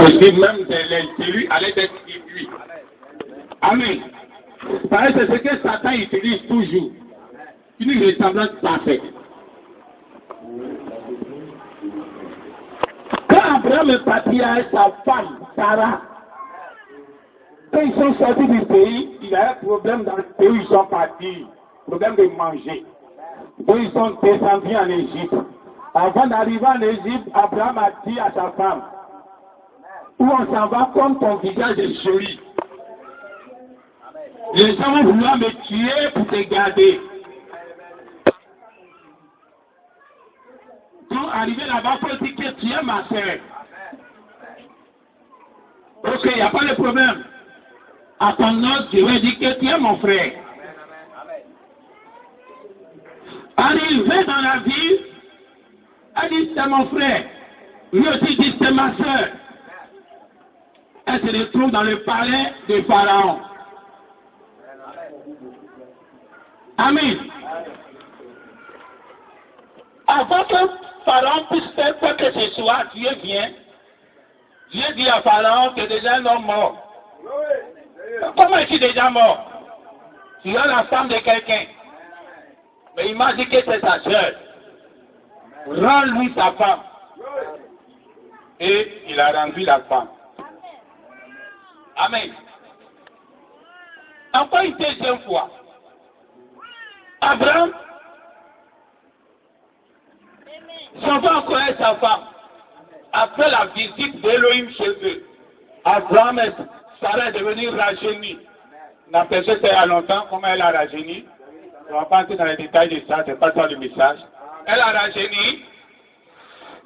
possible même de les élus allaient être réduits. Amen. Parce que c'est ce que Satan utilise toujours. Une ressemblance parfaite. Quand Abraham est parti avec sa femme, Sarah, quand ils sont sortis du pays, il y a un problème dans le pays où ils sont partis. Problème de manger. Donc ils sont descendus en Égypte. Avant d'arriver en Égypte, Abraham a dit à sa femme, où on s'en va comme ton visage est joli. Les gens vont vouloir me tuer pour te garder. Donc arrivé là-bas, il faut dire que tu es ma soeur. Ok, il n'y a pas de problème. À ton nom, je vais dire que tu es mon frère. Arrivé dans la ville, elle dit c'est mon frère. Lui aussi dit c'est ma soeur. Elle se retrouve dans le palais de Pharaon. Amen. Avant que Pharaon puisse faire quoi que ce soit, Dieu vient. Dieu dit à Pharaon que déjà un homme mort. Comment est-il déjà mort? Tu as la femme de quelqu'un. Mais il m'a dit que c'est sa soeur. Rends-lui sa femme. Et il a rendu la femme. Amen. Encore une deuxième fois. Abraham s'en va encore avec sa femme. Après la visite d'Élohim chez eux, Abraham et Sarah est devenue rajeunie. La personne il y a longtemps, comment elle a rajeuni. On ne va pas entrer dans les détails de ça, c'est pas ça le message. Elle a rajeuni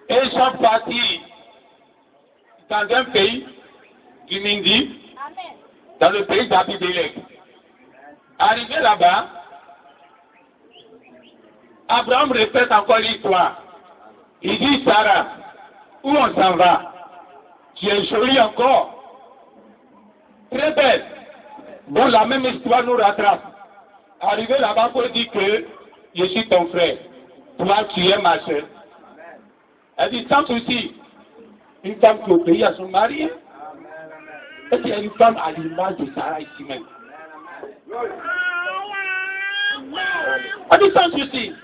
et ils sont partis dans un pays du Mindi, dans le pays d'Abibélec. Arrivé là-bas, Abraham répète encore l'histoire. Il dit, Sarah, où on s'en va? Tu es jolie encore. Très belle. Bon, la même histoire nous rattrape. Arrivé là-bas, il dit que je suis ton frère. Toi, tu es ma soeur. Elle dit, sans souci. Une femme qui obéit à son mari. Et il y a une femme à l'image de Sarah ici même. Elle dit, sans souci.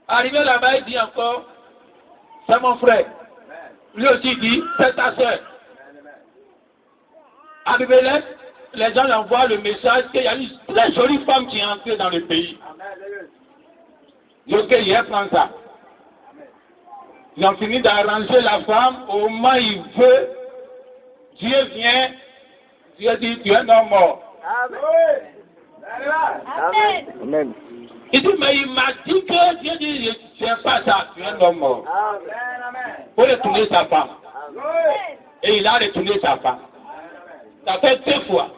Arrivé là-bas, il dit encore, c'est mon frère. Lui aussi dit, c'est ta soeur. Arrivé là, les gens lui envoient le message qu'il y a une très jolie femme qui est entrée dans le pays. Donc il prend ça. Ils ont fini d'arranger la femme, au moment où il veut, Dieu vient, Dieu dit, tu es non mort. Amen. Amen. Il dit, mais il m'a dit que Dieu dit, je ne sais pas ça, tu es un homme mort. Il faut retourner sa femme. Et il a retourné sa femme. Ça fait 2 fois.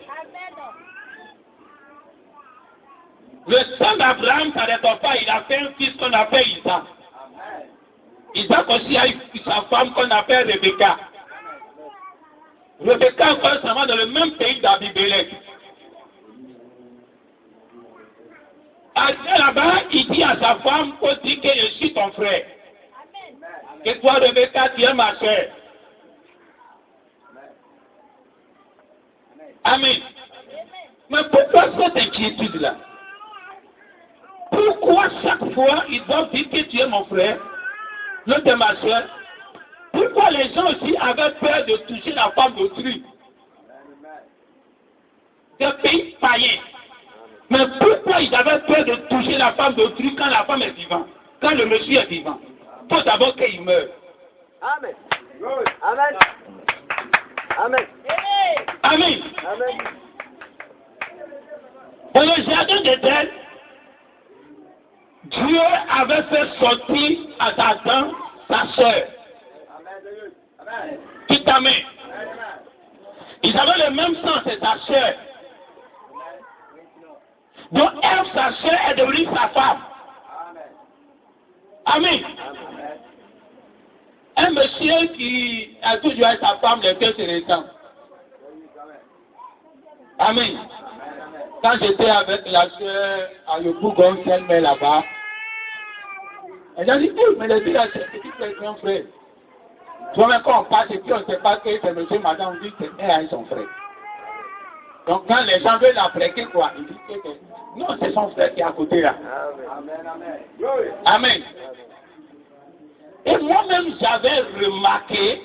Le sang d'Abraham, ça ne répond pas, il a fait un fils qu'on appelle Isaac. Isaac aussi a eu sa femme qu'on appelle Rebecca. Rebecca encore s'en va dans le même pays d'Abibélec. Après là-bas, il dit à sa femme aussi que je suis ton frère. Que toi, Rebecca, tu es ma soeur. Amen. Mais pourquoi cette inquiétude-là? Pourquoi chaque fois ils doivent dire que tu es mon frère, l'autre est ma soeur? Pourquoi les gens aussi avaient peur de toucher la femme d'autrui? Des pays païens. Mais pourquoi ils avaient peur de toucher la femme d'autrui quand la femme est vivante? Quand le monsieur est vivant? Il faut d'abord qu'il meure. Amen. Amen. Amen. Amen. Amen. Dans le jardin d'Éden, Dieu avait fait sortir à Adam sa soeur. Qui t'amène. Ils avaient le même sang, c'est sa soeur. Donc elle, sa soeur, est devenue sa femme. Amen. Un monsieur qui a toujours avec sa femme, les deux se ressemblent. Amen. Quand j'étais avec la soeur à Yopougon, elle met là-bas, elle a dit, mais les deux, c'est petit frère, grand frère. Toi-même, quand on passe et puis on ne sait pas que c'est monsieur, madame, on dit que c'est elle et son frère. Donc quand les gens veulent l'apprêter, quoi, ils disent que non, c'est son frère qui est à côté là. Amen. Et moi-même, j'avais remarqué,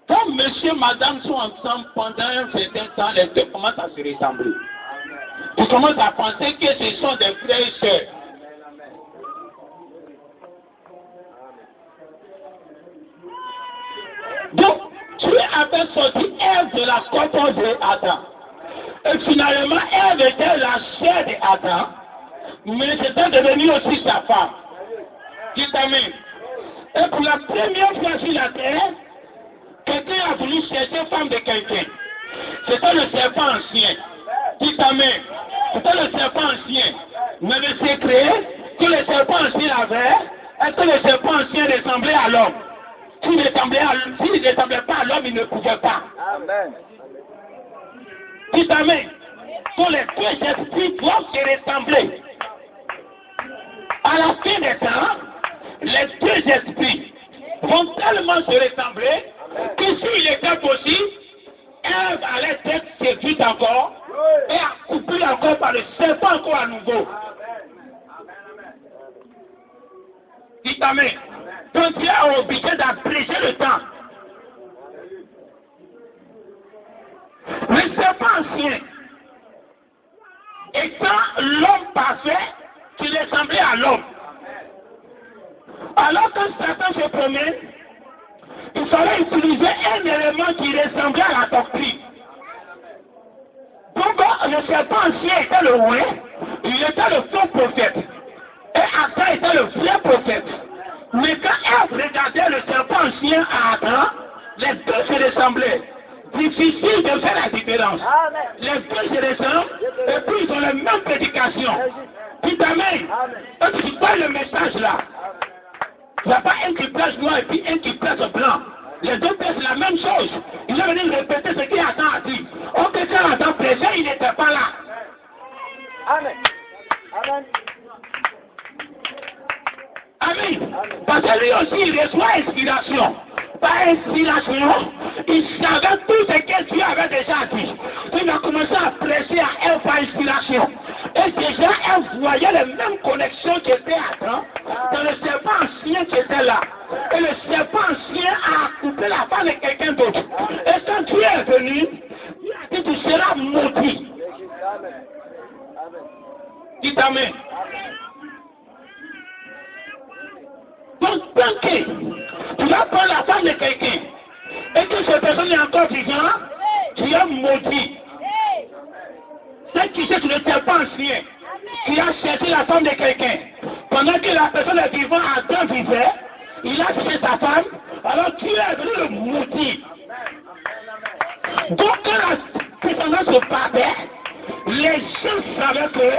quand monsieur et madame sont ensemble pendant un certain temps, les deux commencent à se ressembler. Ils commencent à penser que ce sont des frères et sœurs. Donc, tu avais sorti Ève de la scorpion d'Adam. Et finalement, Ève était la chair d'Adam, mais c'était devenu aussi sa femme. Dites amen. Et pour la première fois sur la terre, quelqu'un a voulu chercher femme de quelqu'un. C'était le serpent ancien. Dites amen. C'était le serpent ancien. Mais le secret que le serpent ancien avait, est que le serpent ancien ressemblait à l'homme. S'il ne ressemblait pas à l'homme, il ne pouvait pas. Amen. Dites amen. Donc les deux esprits doivent se ressembler. À la fin des temps, les deux esprits vont tellement se ressembler que s'il était possible, Ève allait être séduite encore et accouplée encore par le serpent encore à nouveau. Dites amen. Donc Dieu est obligé d'abréger le temps. Le serpent ancien, étant l'homme parfait, qui ressemblait à l'homme. Alors que Satan se promène, il fallait utiliser un élément qui ressemblait à la doctrine. Donc le serpent ancien était le roi, il était le faux prophète. Et Adam était le vrai prophète. Mais quand Ève regardait le serpent ancien à Adam, les deux se ressemblaient. Difficile de faire la différence. Amen. Les deux se ressemblent et puis ils ont la même prédication. Dites amen. Et tu vois le message là. Il n'y a pas un qui prêche noir et puis un qui prêche blanc. Les deux prêchent la même chose. Ils ont venu répéter ce qu'Adam a dit. Ok, quand Adam prêchait, il n'était pas là. Amen. Amen. Amen. Parce que lui aussi, il reçoit inspiration. Par inspiration, il savait tout ce que Dieu avait déjà dit. Il a commencé à prêcher à Ève par inspiration. Et déjà, Ève voyait les mêmes connexions qui étaient Adam dans le serpent ancien qui était là. Et le serpent ancien a coupé la femme de quelqu'un d'autre. Et quand Dieu est venu, il a dit, tu seras maudit. Dites amen. Donc, tant que tu vas prendre la femme de quelqu'un et que cette personne est encore vivante, tu es maudit. C'est qui c'est le serpent ancien qui a cherché la femme de quelqu'un. Pendant que la personne est vivante, Adam vivait, il a cherché sa femme, alors tu es venu le maudit. Donc, quand la personne se battait, les gens savaient que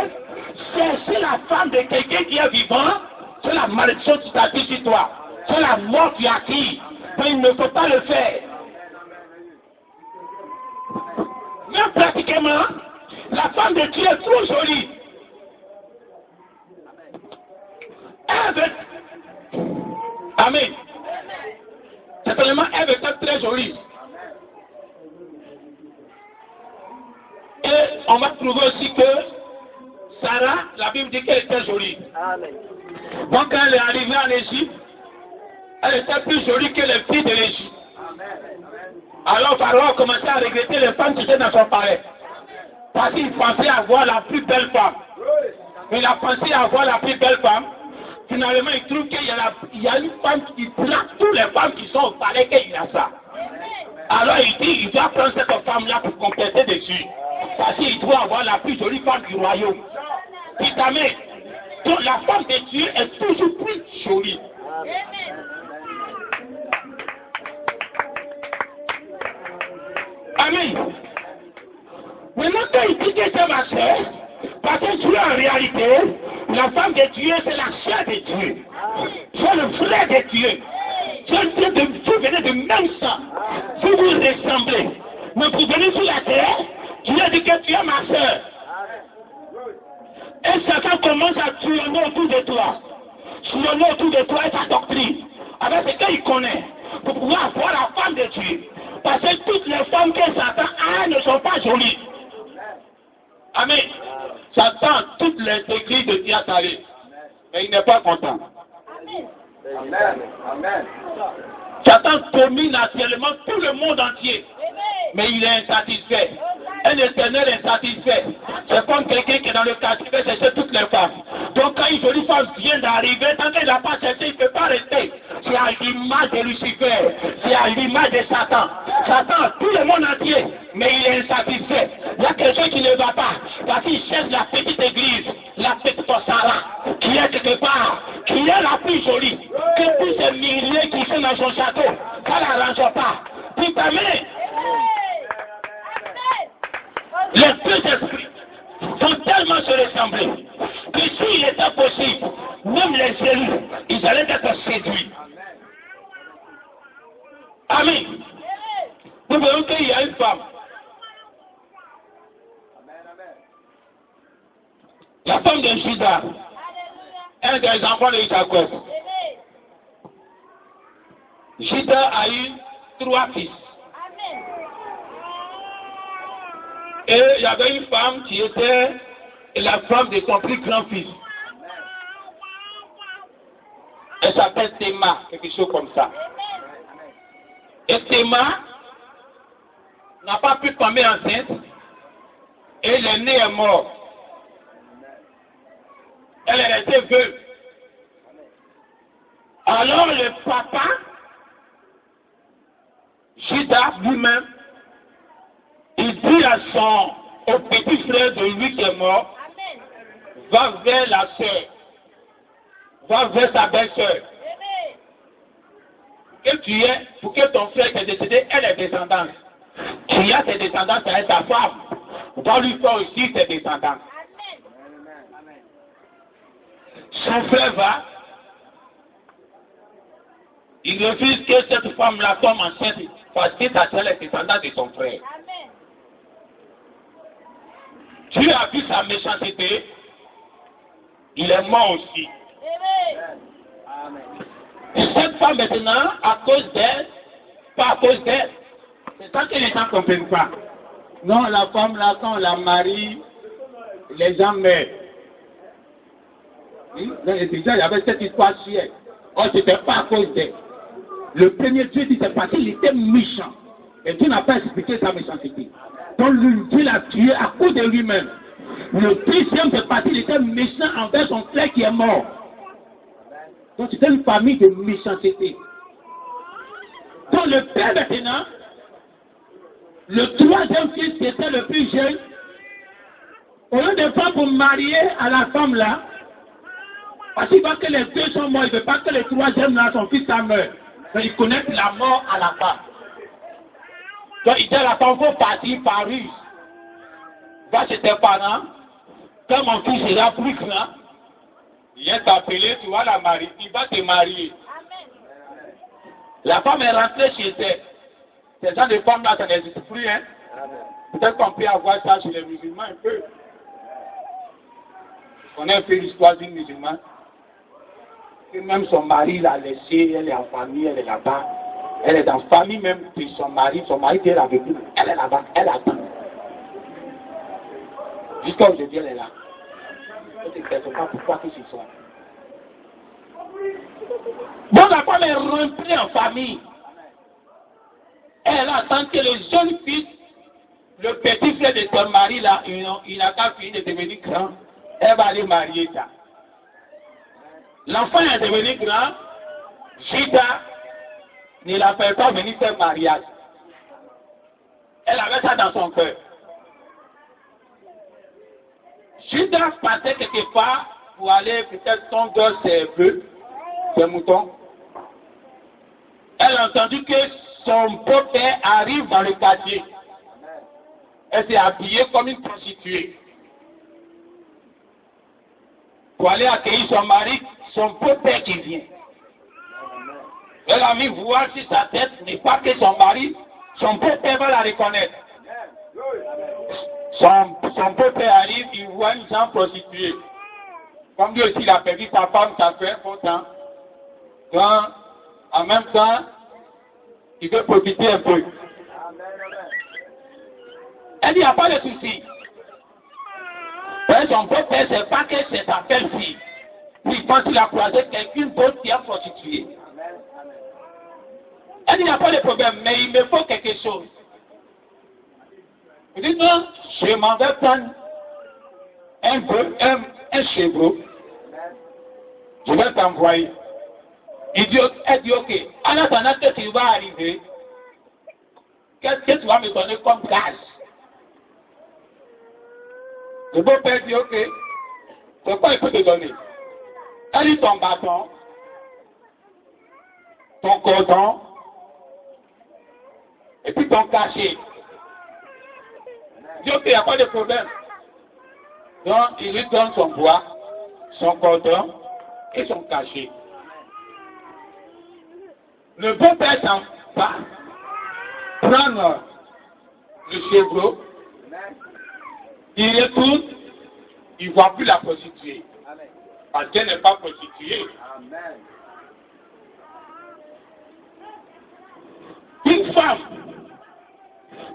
chercher la femme de quelqu'un qui est vivant, c'est la malédiction qui t'attire sur toi. C'est la mort qui attire. Mais il ne faut pas le faire. Mais pratiquement, la femme de Dieu est trop jolie. Ève. Amen. Certainement, Ève était très jolie. Et on va trouver aussi que Sarah, la Bible dit qu'elle était jolie. Amen. Donc quand elle est arrivée en Égypte, elle était plus jolie que les filles de l'Égypte. Alors Pharaon a commencé à regretter les femmes qui étaient dans son palais. Parce qu'il pensait avoir la plus belle femme. Il a pensé avoir la plus belle femme. Finalement, il trouve qu'il y a une femme qui plaque toutes les femmes qui sont au palais qu'il a ça. Alors il dit, il doit prendre cette femme-là pour compléter dessus. Parce qu'il doit avoir la plus jolie femme du royaume. Dites amen. Donc la femme de Dieu est toujours plus jolie. Amen. Maintenant, quand il dit que c'est ma soeur, parce que Dieu en réalité, la femme de Dieu, c'est la chair de Dieu. C'est le frère de Dieu. Vous venez de même sang. Vous vous ressemblez. Mais vous venez sur la terre, Dieu dit que tu es ma soeur. Et Satan commence à tourner autour de toi. Tourner autour de toi et ta doctrine. avec ce qu'il connaît, pour pouvoir avoir la femme de Dieu. Parce que toutes les femmes que Satan a ne sont pas jolies. Amen. Satan, toutes les églises de Dieu à aller. Mais il n'est pas content. Amen. Amen. Satan domine actuellement tout le monde entier. Mais il est insatisfait. Un éternel insatisfait. C'est comme quelqu'un qui est dans le quartier qui veut chercher toutes les femmes. Donc quand une jolie femme vient d'arriver, tant qu'il n'a pas cherché, il ne peut pas rester. C'est à l'image de Lucifer. C'est à l'image de Satan. Satan, tout le monde entier. Mais il est insatisfait. Il y a quelqu'un qui ne va pas. Parce qu'il cherche la petite église, la petite Sarah, qui est quelque part, qui est la plus jolie. Que tous ces milliers qui sont dans son château, ça n'arrange pas. Puis amen. Les deux esprits vont tellement se ressembler que s'il était possible, même les élus, ils allaient être séduits. Amen. Nous voyons qu'il y a une femme. La femme de Judas, un des enfants de Jacob. Judas a eu 3 fils. Et il y avait une femme qui était la femme de son plus grand fils. Elle s'appelle Théma, quelque chose comme ça. Et Théma n'a pas pu tomber enceinte et l'aîné est mort. Elle est restée veuve. Alors le papa, Judas lui-même, il dit au petit frère de lui qui est mort, va vers la sœur, va vers sa belle-sœur. Que tu es, pour que ton frère qui est décédé ait les descendances. Tu as tes descendances avec ta femme, va lui faire aussi tes descendances. Son frère va, il refuse que cette femme-là tombe enceinte parce que ça serait les descendants de son frère. Dieu a vu sa méchanceté, il est mort aussi. Et cette femme maintenant, à cause d'elle, pas à cause d'elle, c'est ça que les gens ne comprennent pas. Non, la femme là, quand on la marie, les gens meurent. Oui? Déjà, il y avait cette histoire sur elle. Oh, c'était pas à cause d'elle. Le premier Dieu dit c'est parce qu'il était méchant. Et Dieu n'a pas expliqué sa méchanceté. Donc Dieu l'a tué à cause de lui-même. Le deuxième, c'est parce qu'il était méchant envers son frère qui est mort. Donc c'était une famille de méchanceté. Donc le père maintenant, le troisième fils qui était le plus jeune, au lieu de faire pour marier à la femme là, parce qu'il voit que les deux sont morts, il ne veut pas que le troisième là, son fils là meure. Mais il connaît la mort à la femme. Donc il dit à la femme, il faut partir par ruse. Va chez tes parents, quand mon fils sera plus grand, il vient t'appeler, tu vas la marier, il va te marier. La femme est rentrée chez elle. Ces gens de femmes là, ça n'existe plus, hein. Peut-être qu'on peut avoir ça chez les musulmans un peu. On a un peu l'histoire d'une musulmane. Que même son mari l'a laissé, elle est en famille, elle est là-bas. Elle est en famille même de son mari qui est là avec lui. Elle est là-bas, elle attend. Jusqu'à aujourd'hui, elle est là. Je ne sais pas pourquoi que ce soit. Bon, la femme est rentrée en famille. Elle attend que le jeune fils, le petit frère de son mari, là, il n'a qu'à finir de devenir grand. Elle va aller marier ça. L'enfant est devenu grand. Judas ne l'a fait pas venir faire mariage. Elle avait ça dans son cœur. Judas partait quelque part pour aller peut-être tondre ses bœufs, ses moutons. Elle a entendu que son beau-père arrive dans le quartier. Elle s'est habillée comme une prostituée. Pour aller accueillir son mari, son beau-père qui vient. Elle a mis voir si sa tête n'est pas que son mari, son beau-père va la reconnaître. Son beau-père arrive, il voit une femme prostituée. Comme lui aussi, il a perdu sa femme, ça fait un bon temps. Quand En même temps, il veut profiter un peu. Elle dit, il n'y a pas de souci. Son beau-père, c'est pas que c'est sa belle-fille. Puis quand il a croisé quelqu'un d'autre qui a prostitué. Elle dit, il n'y a pas de problème, mais il me faut quelque chose. Il dit, non, je m'en vais prendre un chevreau. Je vais t'envoyer. Elle dit, ok. En attendant que tu vas arriver, qu'est-ce que tu vas me donner comme gage? Le beau-père dit, ok. C'est quoi il peut te donner? Elle dit ton bâton, ton cordon, et puis ton cachet. Il dit, ok, il n'y a pas de problème. Donc, il lui donne son bois, son cordon et son cachet. Le beau-père s'en va prendre le chevreau. Il retourne, il ne voit plus la prostituée. Parce qu'elle n'est pas prostituée. Une femme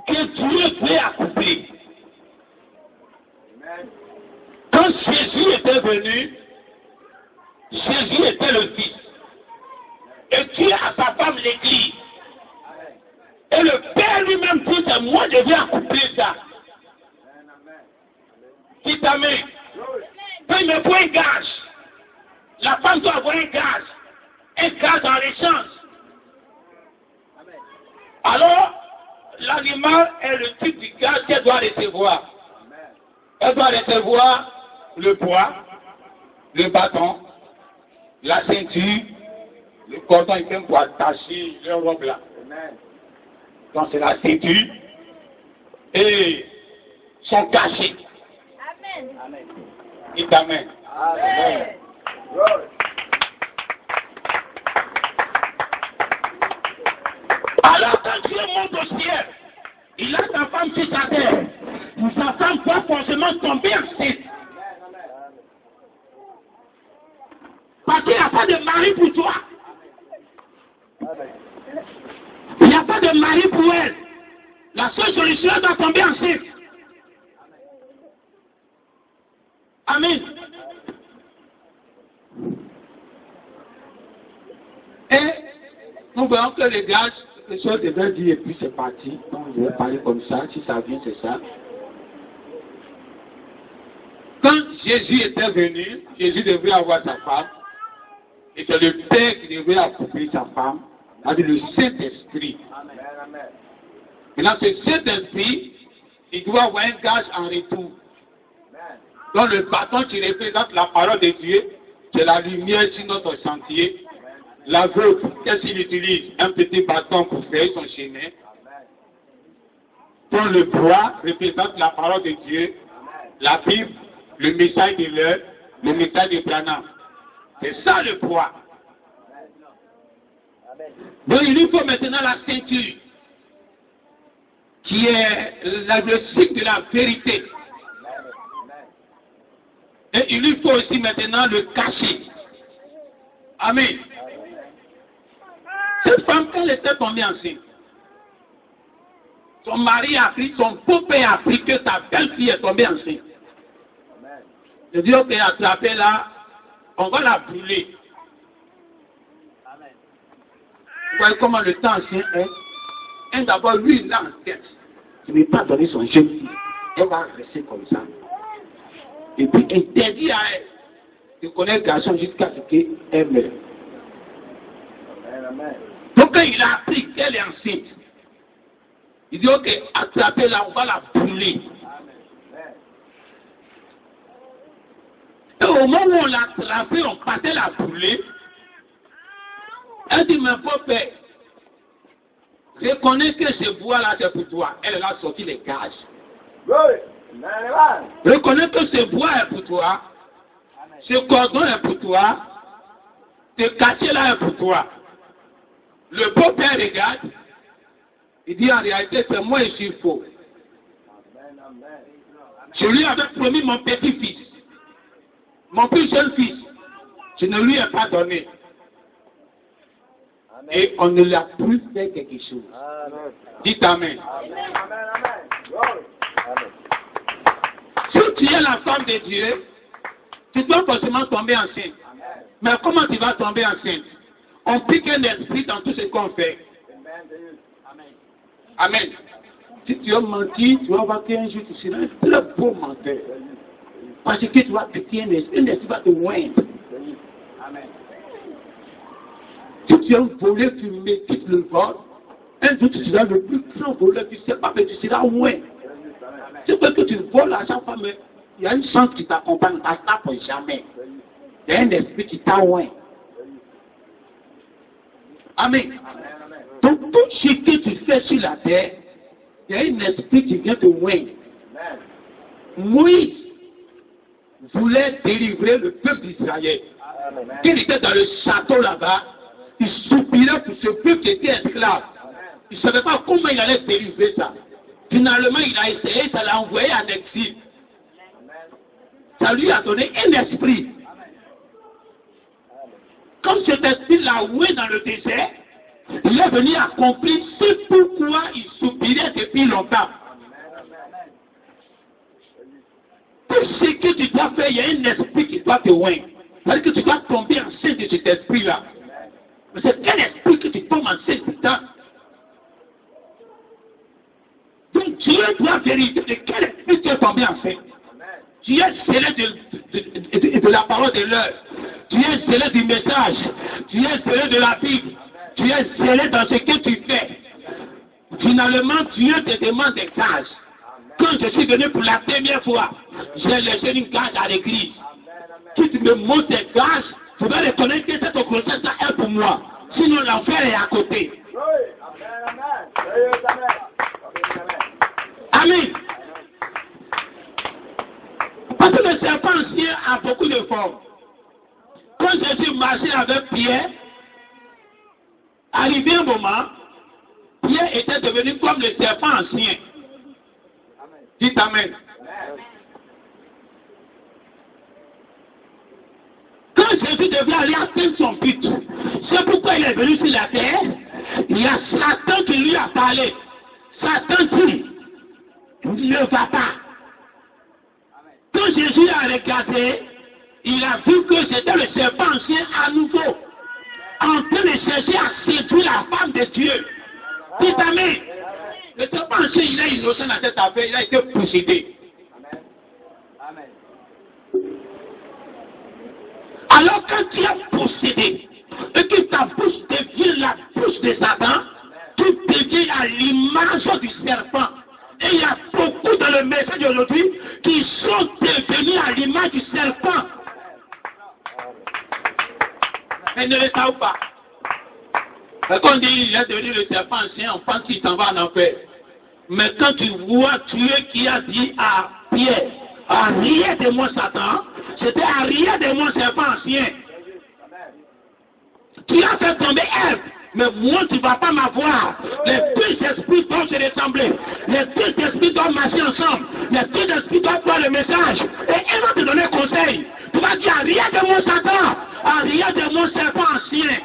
que Dieu veut accoupler. Quand Jésus était venu, Jésus était le Fils. Et Dieu a sa femme l'Église. Et le Père lui-même dit, c'est moi je vais accoupler ça. Qui t'amène? Il me faut un gage. La femme doit avoir un gage. Un gage en échange. Alors, l'animal est le type de gage qu'elle doit recevoir. Elle doit recevoir le poids, le bâton, la ceinture, le cordon il fait pour attacher leur robe là. Donc c'est la ceinture et son cachet. Amen. Il t'amène. Amen. Alors quand Dieu monte au ciel, il a sa femme sur sa terre. Sa femme doit forcément tomber enceinte. Parce qu'il n'y a pas de mari pour toi. Il n'y a pas de mari pour elle. La seule solution, elle doit tomber enceinte. Amen. Et nous voyons que les gars, les choses devaient dire et puis c'est parti. Donc je vais parler comme ça, si ça vient, c'est ça. Quand Jésus était venu, Jésus devait avoir sa femme. Et c'est le Père qui devait accoupler sa femme, c'est-à-dire le Saint-Esprit. Maintenant, ce Saint-Esprit, il doit avoir un gage en retour. Donc le bâton qui représente la parole de Dieu, c'est la lumière sur notre sentier. L'aveugle, qu'est-ce qu'il utilise? Un petit bâton pour faire son chemin. Donc le bois représente la parole de Dieu, la Bible, le message de l'heure, le message de planant. C'est ça le poids. Donc il lui faut maintenant la ceinture, qui est le cycle de la vérité. Et il lui faut aussi maintenant le cachet. Amen. Cette femme, quand elle était tombée enceinte, son mari a appris, son beau-père a appris que sa belle-fille est tombée enceinte. Je dis, ok, attrapez-la, on va la brûler. Vous voyez comment le temps ancien est. Et d'abord, lui, il a en tête. Il ne veut pas donner son jeune fille. Elle va rester comme ça. Et puis, interdit à elle de connaître le garçon jusqu'à ce qu'elle meure. Donc, quand il a appris qu'elle est enceinte, il dit, ok, attrapez-la, on va la brûler. Et au moment où on l'a attrapée, on partait la brûler. Elle dit, mais beau-père, reconnais que ce bois-là, c'est pour toi. Elle a sorti les gages. Reconnais que ce bois est pour toi. Ce cordon est pour toi. Ce cachet-là est pour toi. Le beau-père regarde. Il dit, en réalité, c'est moi et je suis faux. Je lui avais promis mon petit-fils. Mon plus jeune fils. Je ne lui ai pas donné. Et on ne l'a plus fait quelque chose. Dites Amen. Si tu es la femme de Dieu, tu dois forcément tomber enceinte. Mais comment tu vas tomber enceinte? On pique un esprit dans tout ce qu'on fait. Amen. Si tu as menti, tu vas voir qu'un jour tu seras un très beau menteur. Parce que tu vas piquer un esprit va te moindre. Amen. Si tu as volé, tu médites le vol. Un jour tu seras le plus grand voleur, tu ne sais pas, mais tu seras loin. C'est parce que tu voles à chaque fois, mais il y a une chance qui t'accompagne, à ça pour jamais. Il y a un esprit qui t'envoie. Amen. Donc tout ce que tu fais sur la terre, il y a un esprit qui vient te moindre. Moïse voulait délivrer le peuple d'Israël. Quand il était dans le château là-bas, il soupirait pour ce peuple qui était esclave. Il ne savait pas comment il allait délivrer ça. Finalement, il a essayé, ça l'a envoyé en exil. Ça lui a donné un esprit. Comme cet esprit l'a oué dans le désert, il est venu accomplir ce pourquoi il soupirait depuis longtemps. Tout ce que tu dois faire, il y a un esprit qui doit te oindre. C'est-à-dire que tu dois tomber enceinte de cet esprit-là. Mais c'est quel esprit que tu tombes enceinte, putain? Donc Dieu doit vérifier de quel esprit tu es tombé enceinte. Tu es scellé de la parole de l'heure. Tu es scellé du message. Tu es scellé de la Bible. Tu es scellé dans ce que tu fais. Finalement, Dieu te demande des gages. Quand je suis venu pour la première fois, j'ai laissé une gage à l'église. Si tu me montres des gages, tu vas reconnaître que cette grossesse-là est pour moi. Sinon, l'enfer est à côté. Amen. Parce que le serpent ancien a beaucoup de formes. Quand Jésus marchait avec Pierre, arrivé un moment, Pierre était devenu comme le serpent ancien. Dites Amen. Quand Jésus devait aller atteindre son but, c'est pourquoi il est venu sur la terre. Il y a Satan qui lui a parlé. Satan dit, ne va pas. Quand Jésus a regardé, il a vu que c'était le serpent ancien à nouveau, en train de chercher à séduire la femme de Dieu. Dites Amen. Le serpent ancien, il est innocent dans cette affaire, il a été possédé. Amen. Alors quand tu es possédé, et que ta bouche devient la bouche de Satan, tu deviens à l'image du serpent. Et il y a beaucoup dans le message d'aujourd'hui qui sont devenus à l'image du serpent. Mais ne le savent pas. Quand on dit il est devenu le serpent ancien, on pense qu'il s'en va en enfer. Mais quand tu vois Dieu qui a dit à Pierre, arrière de moi Satan, c'était arrière de moi serpent ancien. Tu as fait tomber Ève, mais moi tu ne vas pas m'avoir. Les deux esprits doivent se ressembler. Les deux esprits doivent marcher ensemble. Les deux esprits doivent voir le message. Et ils vont te donner conseil. Tu vas dire arrière de moi Satan, arrière de moi serpent ancien.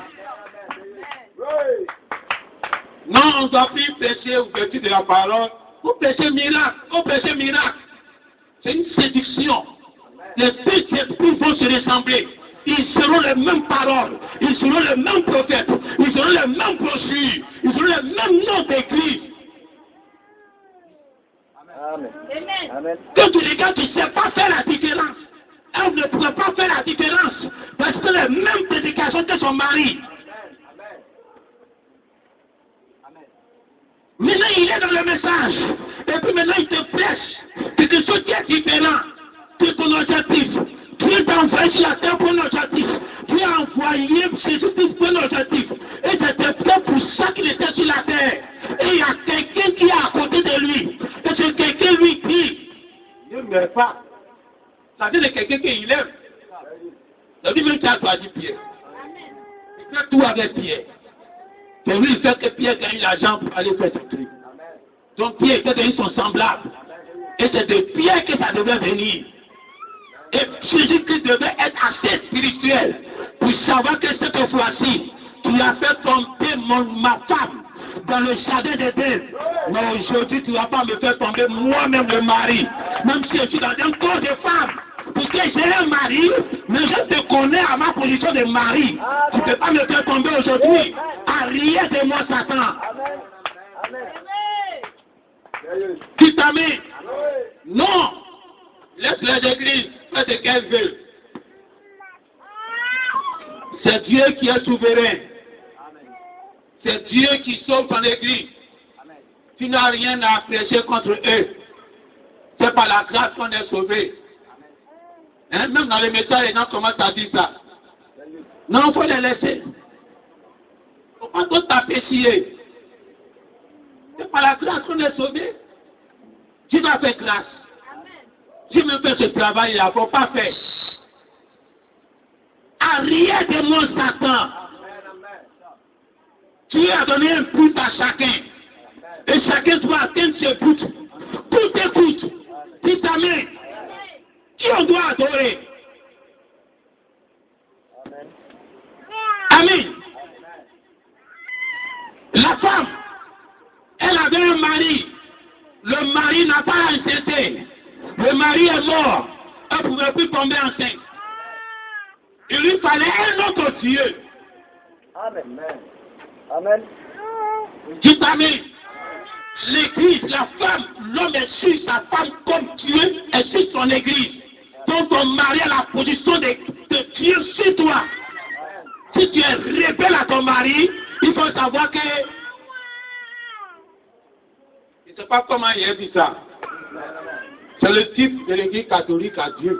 Non, on ne doit plus prêcher au vertu de la parole. Vous prêchez miracle, vous prêchez miracle. C'est une séduction. Les deux esprits vont se ressembler. Ils seront les mêmes paroles. Ils seront les mêmes prophètes. Ils seront les mêmes brochures. Ils seront les mêmes noms d'église. Amen. Amen. Quand tu regardes, tu ne sais pas faire la différence. Elle ne pourrait pas faire la différence. Parce que les mêmes prédications que son mari. Maintenant, il est dans le message. Et puis maintenant, il te prêche. Quelque chose qui est différent de ton objectif. Dieu t'a envoyé sur la terre pour un objectif. Dieu a envoyé Jésus-Christ pour un objectif. Et c'était fait pour ça qu'il était sur la terre. Et il y a quelqu'un qui est à côté de lui. Et ce quelqu'un lui dit, ne meurs pas. Ça veut dire quelqu'un qui lève. Ça veut dire même qu'il a choisi Pierre. Il fait tout avec Pierre. C'est lui qui fait que Pierre gagne l'argent pour aller faire son truc. Donc Pierre était devenu son semblable. Et c'est de Pierre que ça devait venir. Et Jésus-Christ devait être assez spirituel pour savoir que cette fois-ci, Tu as fait tomber ma femme dans le jardin d'Éden. Mais aujourd'hui, tu ne vas pas me faire tomber moi-même le mari. Même si je suis dans un corps de femme. Parce que j'ai un mari, mais je te connais à ma position de mari. Tu ne peux pas me faire tomber aujourd'hui. Arrière de moi, Satan. Tu t'amènes. Non. Laisse les églises faire ce qu'elles veulent. C'est Dieu qui est souverain. C'est Dieu qui sauve son église. Tu n'as rien à prêcher contre eux. C'est par la grâce qu'on est sauvé. Hein? Même dans les messages, les gens commencent à dire ça. Non, il faut les laisser. Il ne faut pas trop t'apprécier. C'est par la grâce qu'on est sauvé. Tu vas faire grâce. Tu me fais ce travail-là, il ne faut pas faire. Arrière de mon Satan. Tu as donné un but à chacun. Et chacun doit atteindre ce but. Tout écoute. Tu t'amènes. Qui on doit adorer? Amen. La femme, elle avait un mari. Le mari n'a pas enceinté. Le mari est mort. Elle ne pouvait plus tomber enceinte. Il lui fallait un autre Dieu. Amen. Amen. Tu t'amènes. L'église, la femme, l'homme est sur sa femme comme Dieu est sur son église. Donc ton mari a la position de Dieu sur toi. Si tu es rebelle à ton mari, il faut savoir que... Je ne sais pas comment il a dit ça. C'est le type de l'église catholique à Dieu.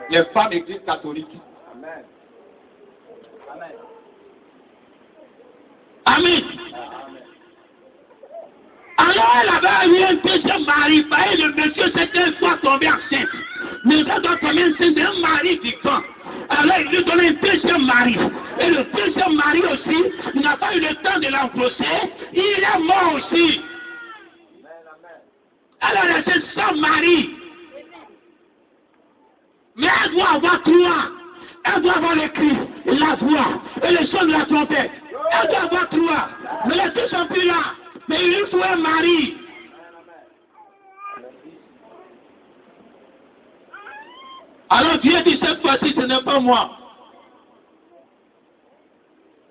Les femmes églises catholiques. Amen. Alors elle avait eu un deuxième mari, et le monsieur c'était une fois tombé enceinte. Mais elle doit tomber enceinte d'un mari différent. Alors il lui donne un deuxième mari. Et le deuxième mari aussi, il n'a pas eu le temps de l'embaucher, il est mort aussi. Elle a resté sans mari. Mais elle doit avoir trois. Elle doit avoir le cri, la voix et le son de la trompette. Elle doit avoir trois. Mais les deux sont plus là. Mais il lui faut un mari. Alors Dieu dit cette fois-ci, ce n'est pas moi.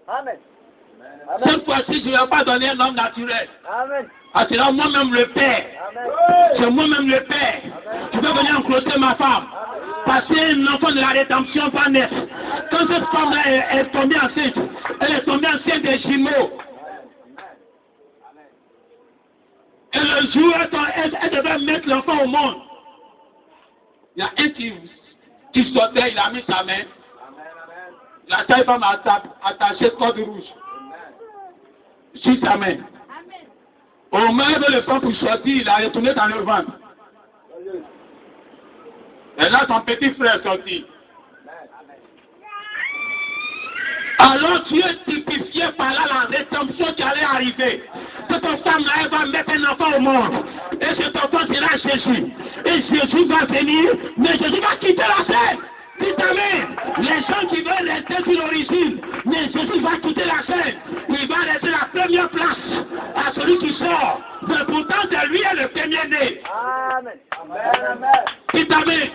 Amen. Cette fois-ci, je ne vais pas donner un homme naturel. Amen. Ah, c'est là moi-même le Père. Amen. C'est moi-même le Père. Je vais venir encrocher ma femme. Parce qu'un enfant de la rédemption pas naître. Quand cette femme-là est tombée enceinte, elle est tombée enceinte des jumeaux. Et le jour, elle devait mettre l'enfant au monde. Il y a un qui sortait, il a mis sa main. La taille femme a attaché corde rouge sur sa main. Au moment où le sang pour sortir, il a retourné dans le ventre. Et là, son petit frère est sorti. Alors Dieu typifiait par là la rédemption qui allait arriver. Cette femme-là, elle va mettre un enfant au monde. Et cet enfant sera Jésus. Et Jésus va venir, mais Jésus va quitter la scène. Amen. Les gens qui veulent rester sur l'origine, mais Jésus va quitter la scène. Il va laisser la première place à celui qui sort. Mais pourtant, c'est lui le premier-né. Amen. Amen. Amen.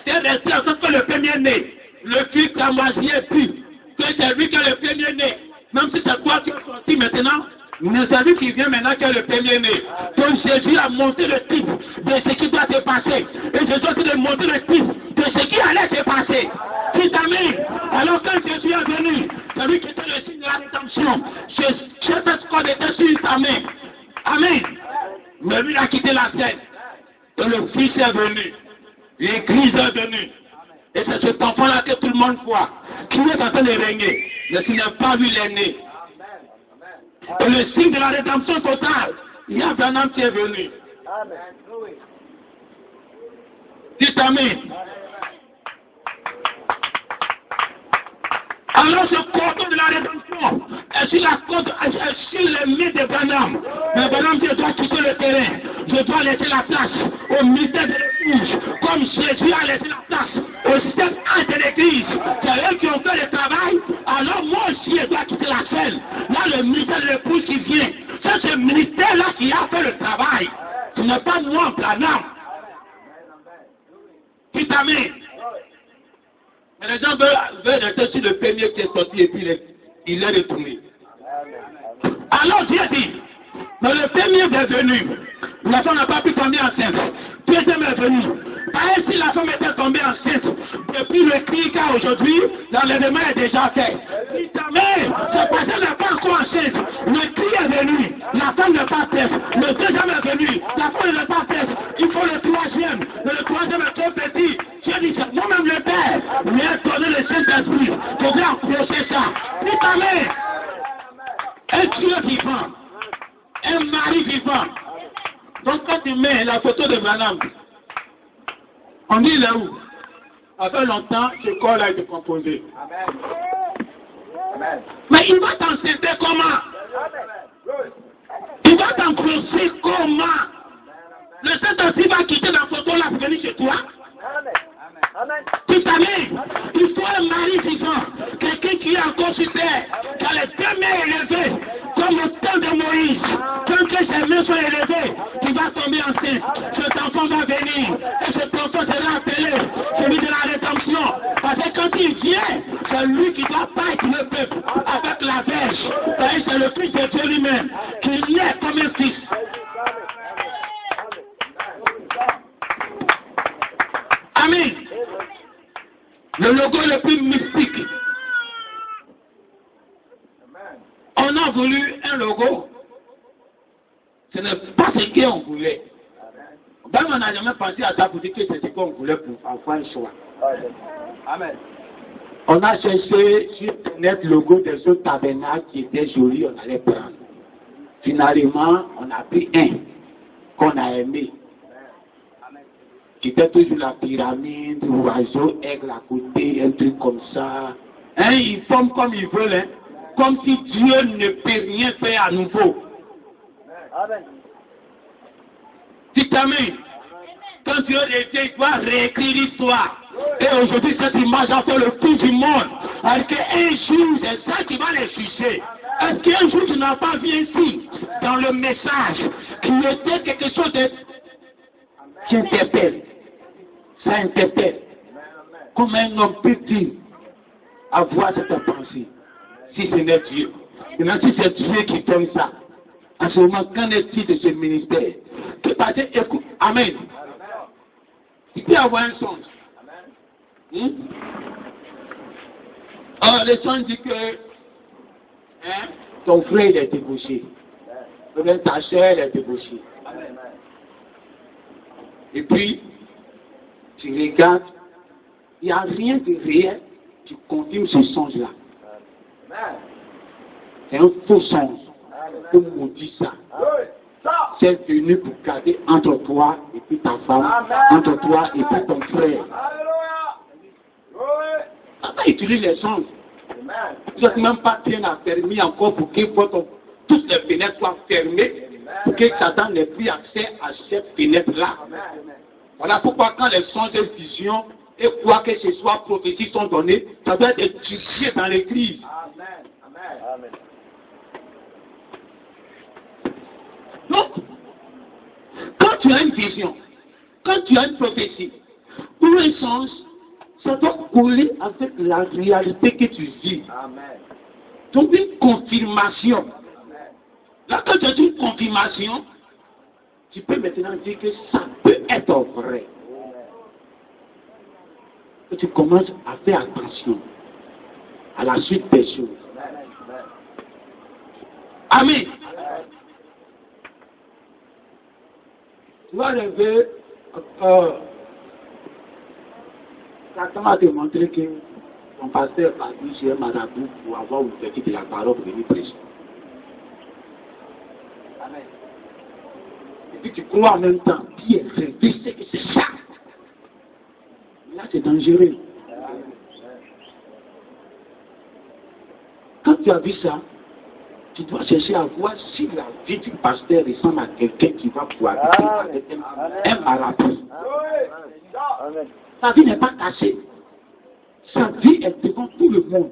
C'est resté en tant que le premier-né. Le fils cramoisi est pur. Que c'est lui qui est le premier-né. Même si c'est toi qui es sorti maintenant, mais c'est lui qui vient maintenant qui est le premier-né. Donc Jésus a monté le type de ce qui doit se passer. Et Jésus a aussi montré le type de ce qui allait se passer. Amen. Alors quand Jésus est venu, c'est lui qui était le signe de la rédemption. Cette corde était sur sa main. Amen. Mais lui a quitté la scène. Et le Fils est venu. L'Église est venue. Et c'est cet enfant-là que tout le monde voit, qui est en train de régner. Mais qui n'a pas vu l'aîné. Et le signe de la rédemption totale, il y a un homme qui est venu. Dites Amen. Alors ce cordon de la rédemption est sur la côte, sur les mains de Branham. Mais Branham, je dois quitter le terrain. Je dois laisser la place au mystère de l'épouse. Comme Jésus a laissé la place au système de l'église. C'est eux qui ont fait le travail. Alors moi aussi, je dois quitter la scène. Là, le ministère de l'épouse qui vient. Ça, c'est le ministère-là qui a fait le travail. Ce n'est pas moi en planant. Dites amen. Mais les gens veulent rester sur le premier qui est sorti et puis il est retourné. Alors Dieu dit, dans le premier est venu, la femme n'a pas pu tomber enceinte. Deuxième est venu. Si la femme était tombée enceinte, depuis le cri qu'a aujourd'hui, l'enlèvement est déjà fait. Mais cette personne n'est pas encore enceinte. Le cri est venu, la femme n'est pas faite. Le deuxième est venu, la femme n'est pas faite. Il faut le troisième. Mais le troisième est trop petit. Dieu dit, c'est moi-même le Père. Mais donné le Saint-Esprit. Je vais approcher ça. Amen. Un Dieu vivant. Un mari vivant. Donc quand tu mets la photo de madame, on dit là où? Ça fait longtemps que ce corps a été composé. Amen. Amen. Mais il va t'enseigner comment? Il va t'enfoncer comment? Le Saint-Esprit va quitter la photo là pour venir chez toi. Amen. Tu savais, il faut un mari vivant, quelqu'un qui est encore sur terre, qui a les deux mains élevées, comme au temps de Moïse. Quand ses mains sont élevées, il va tomber enceinte. Cet enfant va venir, et cet enfant sera appelé celui de la rédemption. Parce que quand il vient, c'est lui qui doit battre le peuple avec la verge. C'est le Fils de Dieu lui-même qui naît comme un fils. Amen. Le logo le plus mystique. On a voulu un logo. Ce n'est pas ce qu'on voulait. Ben, on n'a jamais pensé à ça pour dire que c'est ce qu'on voulait pour avoir un choix. Amen. On a cherché sur Internet le logo des autres tabernacles qui étaient jolis, on allait prendre. Finalement, on a pris un qu'on a aimé. Qui était toujours la pyramide, l'oiseau, aigle à côté, un truc comme ça. Hein, ils forment comme ils veulent, hein, comme si Dieu ne peut rien faire à nouveau. Amen. Dites amen. Quand Dieu était, il doit réécrire l'histoire. Et aujourd'hui, cette image a fait le tour du monde. Parce qu'un jour, c'est ça qui va les juger. Est-ce qu'un jour, tu n'as pas vu ici, dans le message, qu'il était quelque chose de... qui interpelle. Ça interpelle. Comme un homme peut dire, avoir cette pensée, si ce n'est Dieu. Maintenant, si c'est Dieu qui fait ça, en ce moment, qu'en est-il de ce ministère? Que parce que, écoute, amen. Il peut y avoir un songe. Le songe dit que ton frère il est débauché. Ou bien ta chair est débauchée. Et puis, tu regardes, il n'y a rien de réel, tu confirmes ce songe-là. C'est un faux songe. Comme on dit ça. C'est venu pour garder entre toi et puis ta femme, entre toi et puis ton frère. Papa utilise les songes. Tu n'as même pas bien affermi encore pour que toutes les fenêtres soient fermées, pour que Satan n'ait plus accès à cette fenêtre-là. Voilà pourquoi quand les songes de vision et quoi que ce soit prophéties sont données, ça doit être étudié dans l'église. Amen. Donc, quand tu as une vision, quand tu as une prophétie ou un songe, ça doit coller avec la réalité que tu vis. Amen. Donc une confirmation. Amen. Là, quand tu as une confirmation, tu peux maintenant dire que ça peut être vrai. Et tu commences à faire attention à la suite des choses. Amen. Tu vas rêver, Satan va te montrer que ton pasteur a dit chez un marabout pour avoir une petite de la parole pour venir prêcher. Amen. Et puis tu crois en même temps, qui est vrai, tu sais que c'est ça. Là c'est dangereux. Quand tu as vu ça, tu dois chercher à voir si la vie du pasteur ressemble à quelqu'un qui va pouvoir avec un marabout. Sa vie n'est pas cachée. Sa vie est devant tout le monde.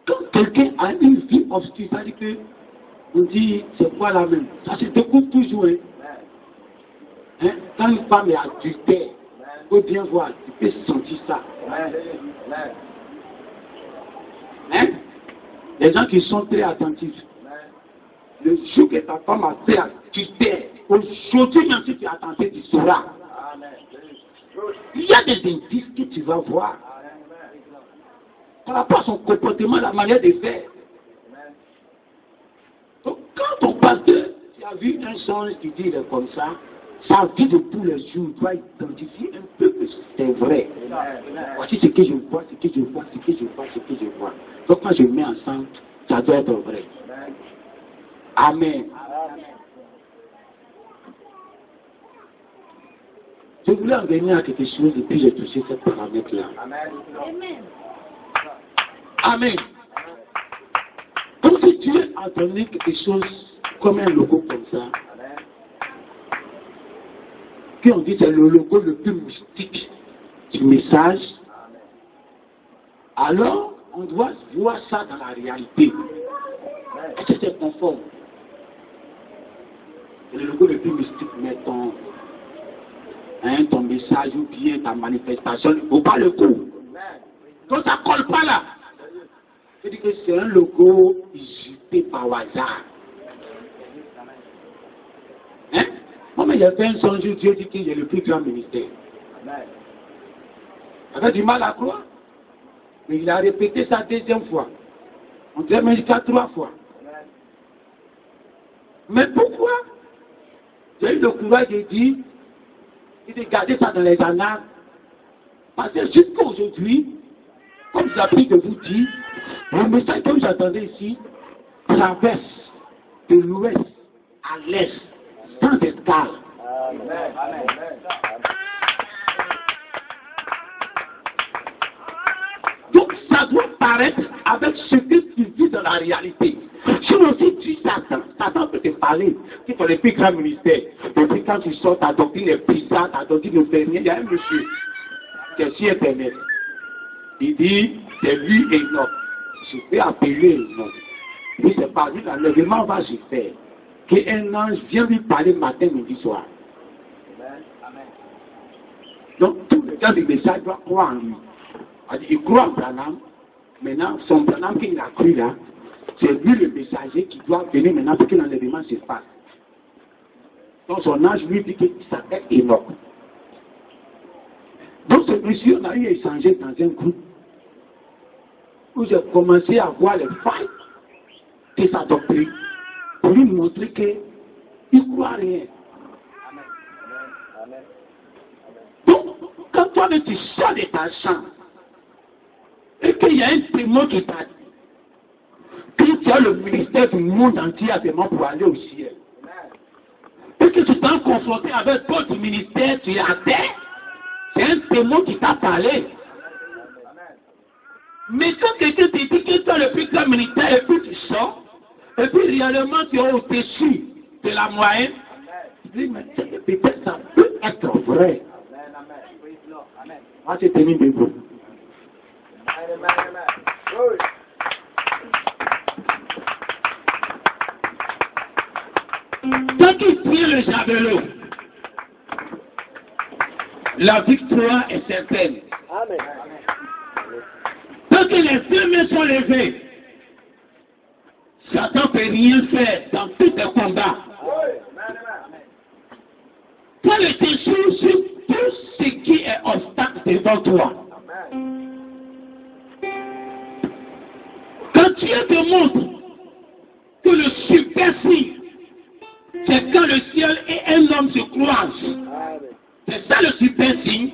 Quand quelqu'un a une vie obscure, ça dit que on dit c'est quoi la même. Ça se découvre toujours. Hein? Quand une femme est adultère, il faut bien voir, tu peux sentir ça. Hein? Les gens qui sont très attentifs. Le jour que ta femme a fait adultère, aujourd'hui même si tu es attentif, tu sauras. Il y a des indices que tu vas voir. Par rapport à son comportement, la manière de faire. Donc, quand on pasteur, tu as vu un songe qui dit il est comme ça, sa vie de tous les jours doit identifier un peu que c'est vrai. Voici ce que je vois, ce que je vois, ce que je vois, ce que je vois. Donc, quand je mets ensemble, ça doit être vrai. Amen. Je voulais en venir à quelque chose et puis j'ai touché cette paramètre-là. Amen. Amen. Donc si Dieu a donné quelque chose comme un logo comme ça, qui on dit c'est le logo le plus mystique du message, alors on doit voir ça dans la réalité. Est-ce que c'est conforme? C'est le logo le plus mystique, mais ton message ou bien ta manifestation ne vaut pas le coup. Donc ça ne colle pas là. C'est-à-dire que c'est un logo usurpé par hasard. Hein? Moi, mais j'ai fait un songe, Dieu dit qu'il est le plus grand ministère. Il avait du mal à croire. Mais il a répété ça deuxième fois. On dirait même jusqu'à 3 fois. Mais pourquoi? J'ai eu le courage de dire, de garder ça dans les annales. Parce que jusqu'à aujourd'hui, comme j'ai appris de vous dire, le message que vous attendez ici traverse de l'ouest à l'est, sans escale. Donc ça doit paraître avec ce que tu vis dans la réalité. Si aussi tu Satan peut te parler, tu fais le plus grand ministère. Depuis quand tu sors, ta doctrine est bizarre, ta doctrine ne fait rien. Il y a un monsieur qui est sur Internet. Il dit, c'est lui et non. Je vais appeler non. Lui, c'est pas lui, l'enlèvement va se faire. Qu'un ange vient lui parler matin, midi, soir. Donc, tout le gars du message doit croire en lui. Il croit en Branham. Maintenant, son Branham qu'il a cru là, c'est lui le messager qui doit venir maintenant pour que l'enlèvement se fasse. Donc, son ange lui dit qu'il s'appelle Enoch. Donc, ce monsieur, on a eu échangé dans un groupe où j'ai commencé à voir les failles de sa doctrine pour lui montrer qu'il ne croit rien. Donc, quand toi tu sors de ta chambre et qu'il y a un témoin qui t'a dit que tu as le ministère du monde entier à demain pour aller au ciel, et que tu t'es confronté avec d'autres ministères, tu es à terre, c'est un témoin qui t'a parlé. Mais quand quelqu'un te dit que tu as le plus grand ministère et puis tu sors, et puis réellement tu es au-dessus de la moyenne, tu dis, mais peut-être ça peut être vrai. Moi, c'est tenu debout. Quand tu pries le javelot, la victoire est certaine. Amen. Quand les deux mains sont levées, Satan ne peut rien faire dans tous les combats. Quand le déchire sur tout ce qui est obstacle devant toi. Quand Dieu te montre que le super signe, c'est quand le ciel et un homme se croisent. C'est ça le super signe.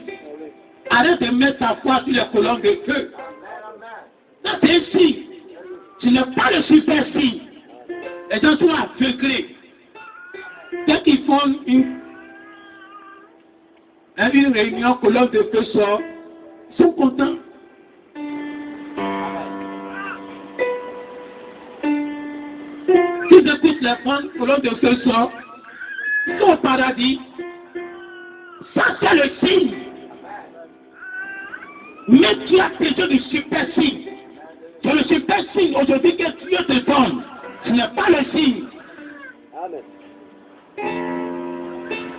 Arrête de mettre ta foi sur les colonnes de feu. Ça c'est un signe. Ce n'est pas le super signe. Les gens sont aveuglés. Dès qu'ils font une réunion, colonne de feu sort, ils sont contents. Ils écoutent les femmes, colonne de feu sort, ils sont au paradis. Ça c'est le signe. Mais tu as besoin du super signe. C'est le super signe aujourd'hui que Dieu te donne. Ce n'est pas le signe. Amen.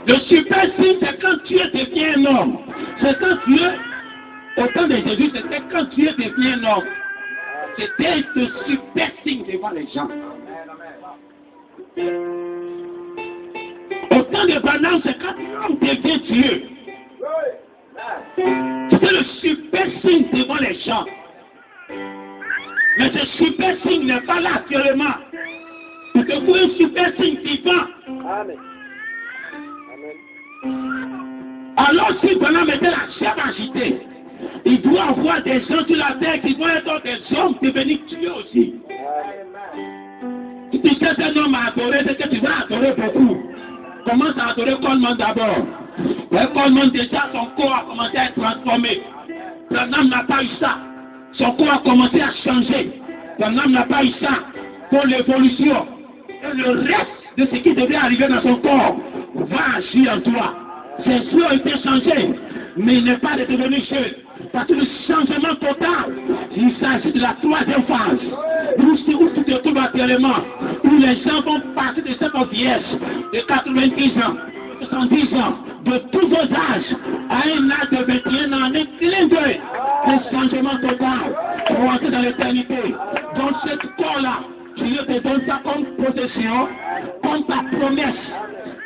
Le super signe, c'est quand Dieu devient un homme. C'est quand Dieu, au temps de Jésus, c'était quand Dieu devient un homme. C'était le super signe devant les gens. Au temps de Branham, c'est quand l'homme devient Dieu. C'était le super signe devant les gens. Mais ce super signe n'est pas là actuellement. Parce que pour un super signe vivant. Amen. Alors si Branham était la chef agitée, il doit avoir des gens sur la terre qui vont être des hommes devenir Dieu aussi. Si tu cherches un homme à adorer, c'est que tu vas adorer beaucoup. Commence à adorer Coleman d'abord. Coleman déjà, son corps a commencé à être transformé. Branham n'a pas eu ça. Son corps a commencé à changer. Branham n'a pas eu ça pour l'évolution. Et le reste de ce qui devait arriver dans son corps va agir en toi. Ses yeux ont été changés, mais il n'est pas devenu jeune. Parce que le changement total, il s'agit de la troisième phase. Où tu te trouves actuellement, où les gens vont passer de cette vieillesse de 90 ans, 70 ans, de tous vos âges, à un âge de 21 ans, un clin d'œil. Un changement total pour entrer dans l'éternité. Donc ce corps-là, Dieu te donne ça comme possession, comme ta promesse.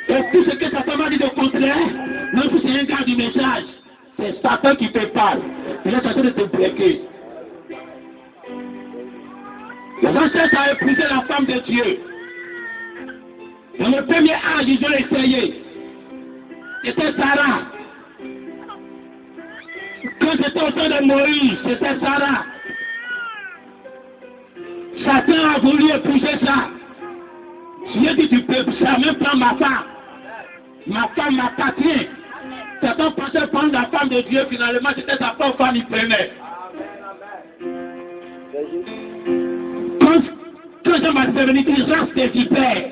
Et tout ce que Satan m'a dit de contraire, même si c'est un gars du message, c'est Satan qui te parle. Il est en train de te bloquer. Les ancêtres ont épousé la femme de Dieu. Dans le premier âge, ils ont essayé. C'était Sarah. Quand c'était au temps de Moïse, c'était Sarah. Satan a voulu épouser ça. Dieu dit, tu peux jamais prendre ma femme. Ma femme m'appartient. Satan pensait prendre la femme de Dieu, finalement c'était sa propre femme, il prenait. Quand Jean m'a devenu des races des vipères,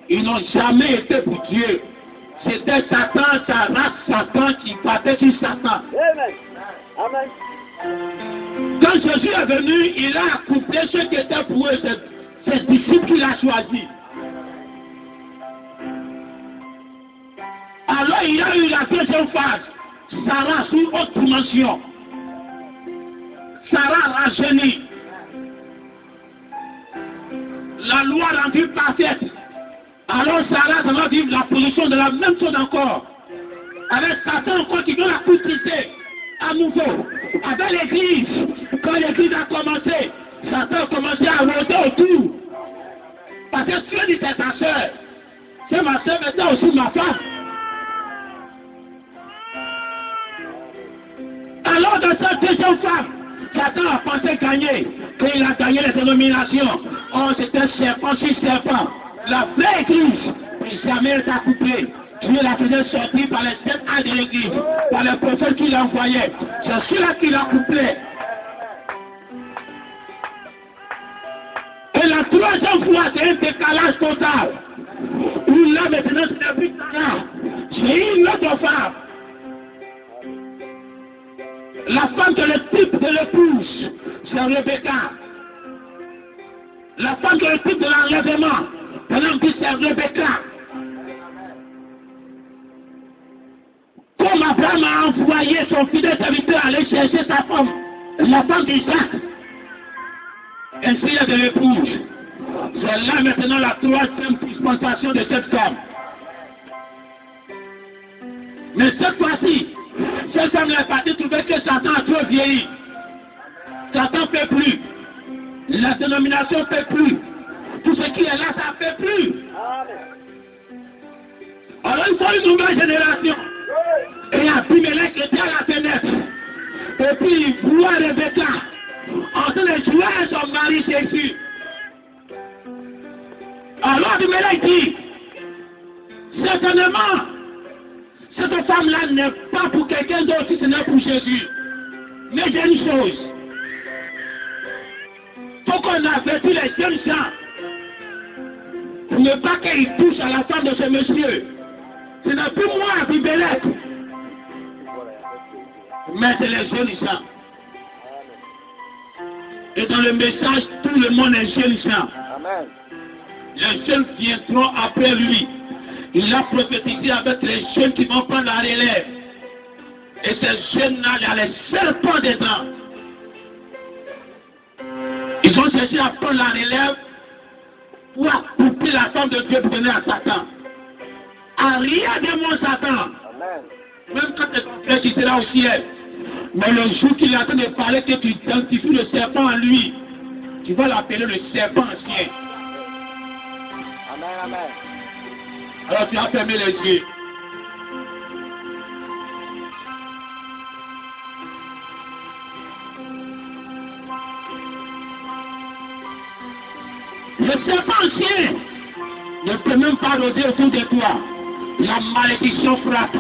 ils n'ont jamais été pour Dieu. C'était Satan, sa race Satan qui battait sur Satan. Amen. Amen. Quand Jésus est venu, il a accouplé ceux qui étaient pour eux, ses disciples qu'il a choisis. Alors il y a eu la deuxième phase. Sarah sous haute dimension. Sarah rajeunie. La loi rendue parfaite. Alors Sarah va vivre la position de la même chose encore. Avec Satan encore qui doit la coûter à nouveau. Avec l'église, quand l'église a commencé, Satan a commencé à rôder autour. Parce que Dieu dit c'est ta soeur. C'est ma soeur, mais c'est aussi ma femme. Alors dans cette deuxième femme, Satan a pensé gagner. Qu'il a gagné les dénominations. Oh, c'était serpent sur serpent. La vraie église n'est jamais été couplée. Dieu la faisait sortir par les 7 ans de l'église, par les prophètes qu'il envoyait. C'est celui-là qui l'a couplé. Et la troisième fois, c'est un décalage total. Où là maintenant, c'est plus Sarah. C'est une autre femme. La femme de le type de l'épouse, c'est Rebecca. La femme de le type de l'enlèvement, on dit c'est Rebecca. Comme Abraham a envoyé son fidèle serviteur aller chercher sa femme, la femme d'Isaac, ainsi il y a de l'épouse. C'est là maintenant la troisième dispensation de cette femme. Mais cette fois-ci, cette femme est partie trouver que Satan a trop vieilli. Satan ne fait plus. La dénomination ne fait plus. Tout ce qui est là, ça ne fait plus. Alors il faut une nouvelle génération. Et Abimelech était à la fenêtre. Et puis il voit Rebecca en train de jouer à son mari Jésus. Alors Abimelech dit, certainement, cette femme-là n'est pas pour quelqu'un d'autre si ce n'est pour Jésus. Mais j'ai une chose. Il faut qu'on avertisse les jeunes gens pour ne pas qu'ils touchent à la femme de ce monsieur. Ce n'est plus moi, Abimelech. Mais c'est les jeunes gens. Et dans le message, tout le monde est jeunes gens. Amen. Les jeunes viendront après lui. Il a prophétisé avec les jeunes qui vont prendre la relève. Et ces jeunes-là, il y a les serpents dedans. Ils ont cherché à prendre la relève pour couper la femme de Dieu pour donner à Satan. À rien de mon Satan. Amen. Même quand tu seras au ciel. Mais le jour qu'il est en train de parler, que tu identifies le serpent en lui, tu vas l'appeler le serpent ancien. Amen. Amen. Alors tu as fermé les yeux. Le serpent ancien ne peut même pas rôder autour de toi. La malédiction frappe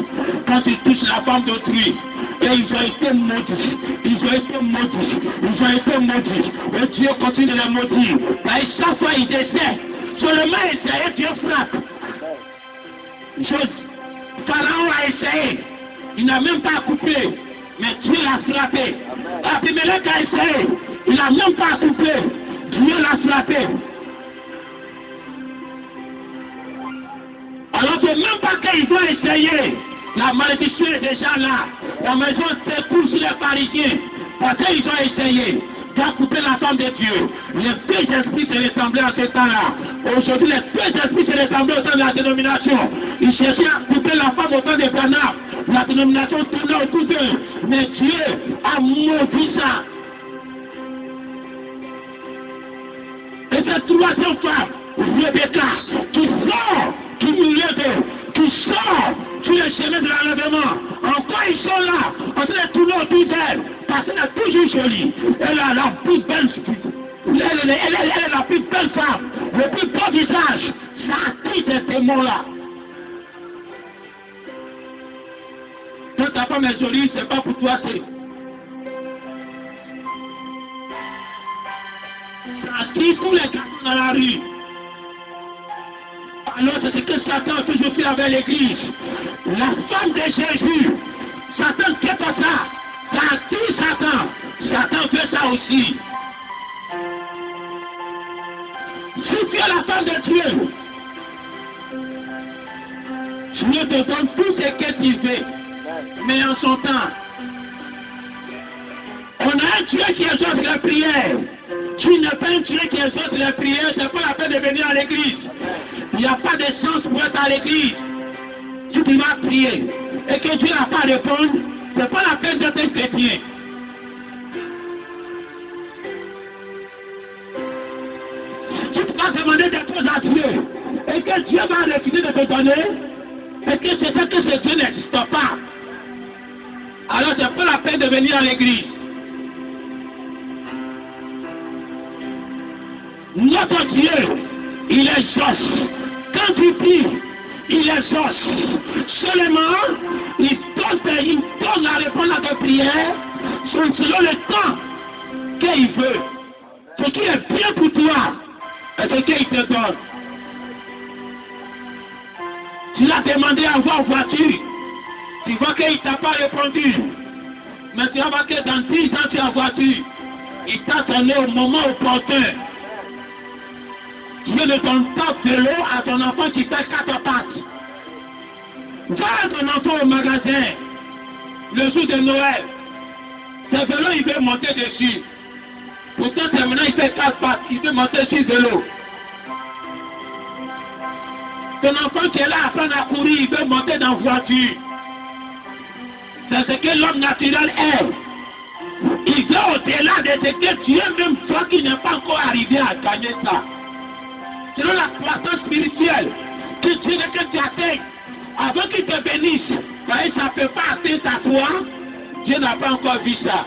quand tu touches la femme d'autrui. Et ils ont été maudits. Ils ont été maudits. Ils ont été maudits. Et Dieu continue de les maudire. Et chaque fois il décède. Seulement essayé, Dieu frappe. Pharaon a essayé. Il n'a même pas coupé. Mais Dieu l'a frappé. Abimelech a essayé. Il n'a même pas coupé. Dieu l'a frappé. Alors que même pas qu'ils ont essayé, la malédiction est déjà là. La maison s'écoule sur les Parisiens. Parce qu'ils ont essayé d'accoupler la femme de Dieu. Les deux esprits se ressemblaient à ce temps-là. Aujourd'hui, les deux esprits se ressemblaient au temps de la dénomination. Ils cherchaient à couper la femme au temps de Branham. La dénomination tournait autour d'eux. Mais Dieu a maudit ça. Et cette troisième femme, Rebecca, qui sort, qui sort sur le chemin de l'enlèvement. Encore ils sont là, en train de tourner autour d'elle, parce qu'elle est toujours jolie. Elle est la plus belle, elle est la plus belle femme, le plus beau visage. Ça attire ces démons-là. Quand ta femme est jolie, c'est pas pour toi, c'est. Ça attire tous les garçons dans la rue. Alors c'est ce que Satan a toujours fait avec l'église. La femme de Jésus, Satan ne fait pas ça. Ça attire Satan. Satan fait ça aussi. Si tu es la femme de Dieu, Dieu te donne tout ce que tu veux. Mais en son temps, on a un Dieu qui exauce la prière. Tu n'es pas un Dieu qui exauce la prière, c'est pas la peine de venir à l'église. Il n'y a pas de sens pour être à l'église. Si tu vas prier et que Dieu n'a pas répondu, c'est pas la peine d'être chrétien. Si tu vas demander des choses à Dieu et que Dieu va refuser de te donner, et que c'est ça que ce Dieu n'existe pas, alors c'est pas la peine de venir à l'église. Notre Dieu, il exauce. Quand tu pries, il exauce. Seulement, il donne la réponse à tes prières selon le temps qu'il veut. Ce qui est bien pour toi, et ce qu'il te donne. Tu l'as demandé à avoir voiture. Tu vois qu'il ne t'a pas répondu. Mais tu vas voir que dans 10 ans, tu as voiture. Il t'a donné au moment opportun. Dieu ne donne pas de l'eau à ton enfant qui fait 4 pattes. Va à ton enfant au magasin le jour de Noël. Ce vélo, il veut monter dessus. Pourtant, c'est maintenant, il fait 4 pattes. Il veut monter sur le vélo. Ton enfant qui est là à apprendre à courir, il veut monter dans la voiture. C'est ce que l'homme naturel est. Il va au-delà de ce que Dieu même toi qui n'est pas encore arrivé à gagner ça. Selon la croissance spirituelle que Dieu veut que tu atteignes, avant qu'il te bénisse, ça ne peut pas atteindre ta foi, Dieu n'a pas encore vu ça.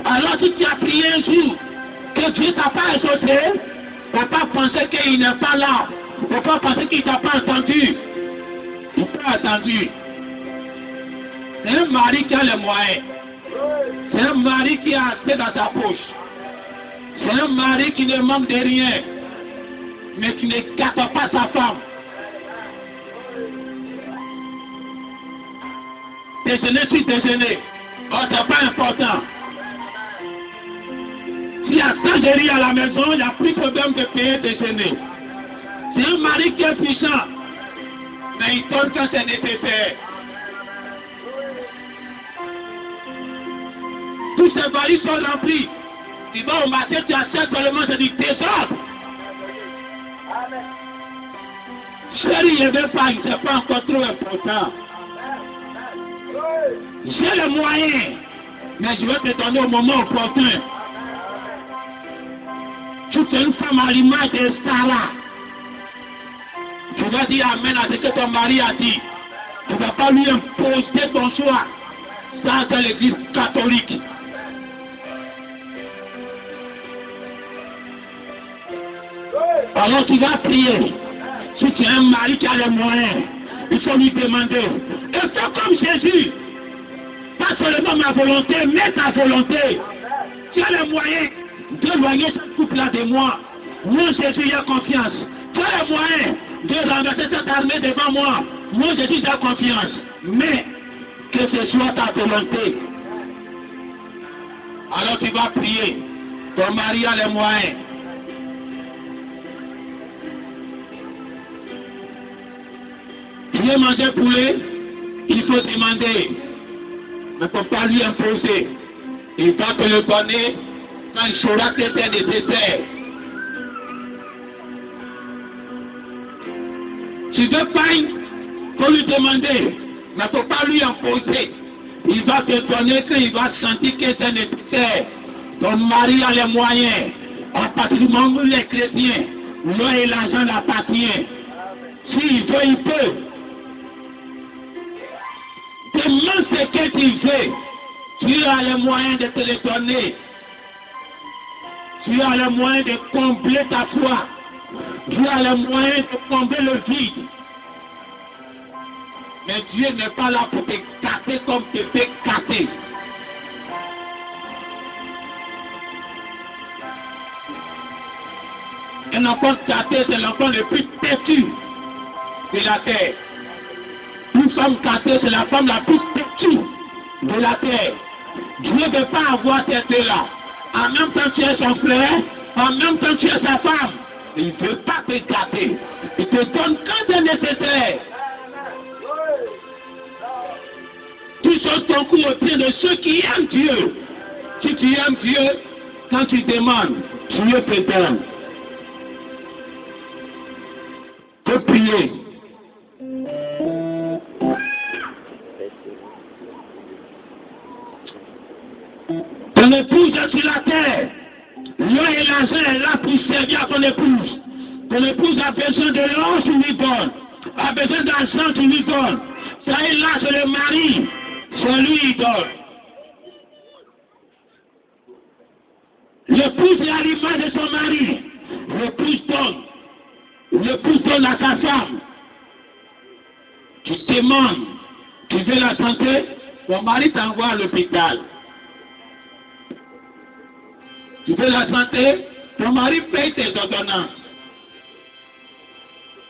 Alors si tu as prié un jour, que Dieu ne t'a pas exaucé, il ne faut pas penser qu'il n'est pas là. Il ne faut pas penser qu'il ne t'a pas entendu. Il t'a entendu. C'est un mari qui a les moyens. C'est un mari qui a assez dans sa poche. C'est un mari qui ne manque de rien, mais qui ne gâte pas sa femme. Déjeuner sur déjeuner, Oh, c'est pas important. S'il y a singerie à la maison, il n'y a plus de problème de payer déjeuner. C'est un mari qui est puissant, mais il donne quand c'est nécessaire. Tous ces barils sont remplis. Tu vas au marché, tu achètes seulement, c'est du désordre. Chérie, je ne veux pas, c'est pas encore trop important. J'ai les moyens, mais je vais te donner au moment opportun. Tu es une femme à l'image de Sarah. Tu vas dire amen à ce que ton mari a dit. Tu ne vas pas lui imposer ton choix. Ça, c'est l'église catholique. Alors tu vas prier. Si tu as un mari qui a les moyens, il faut lui demander. Et fais comme Jésus. Pas seulement ma volonté, mais ta volonté. Tu as les moyens d'éloigner ce couple-là de moi. Moi, Jésus, j'ai confiance. Tu as les moyens de renverser cette armée devant moi. Moi, Jésus, j'ai confiance. Mais que ce soit ta volonté. Alors tu vas prier. Ton mari a les moyens. Tu veux manger poulet, il faut demander. Mais il ne faut pas lui imposer. Il va te le donner quand il saura que c'est nécessaire. Tu veux pain, il faut lui demander. Mais il ne faut pas lui imposer. Il va te donner quand il va sentir que c'est nécessaire. Ton mari a les moyens. À partir du moment où les chrétiens, l'eau et l'argent l'appartiennent. S'il veut, il peut. Demande ce que tu veux. Tu as les moyens de te les donner. Tu as les moyens de combler ta foi. Tu as les moyens de combler le vide. Mais Dieu n'est pas là pour te gâter comme tu peux gâter. Un enfant gâté, c'est l'enfant le plus têtu de la terre. Une femme gâtée, c'est la femme la plus têtue de la terre. Dieu ne veut pas avoir ces deux-là. En même temps, tu es son frère, en même temps, tu es sa femme. Il ne veut pas te gâter. Il te donne quand c'est nécessaire. Tu sautes ton cou au pied de ceux qui aiment Dieu. Si tu aimes Dieu, quand tu demandes, Dieu te donne. Faut prier. Ton épouse est sur la terre. L'eau et l'argent est là pour servir à ton épouse. Ton épouse a besoin de l'or, tu lui donnes. A besoin d'argent, tu lui donnes. Ça est là, c'est le mari. C'est lui, il donne. L'épouse est à l'image de son mari. L'épouse donne. L'épouse donne à sa femme. Tu demandes. Tu veux la santé? Ton mari t'envoie à l'hôpital. Tu veux la santé? Ton mari paye tes ordonnances.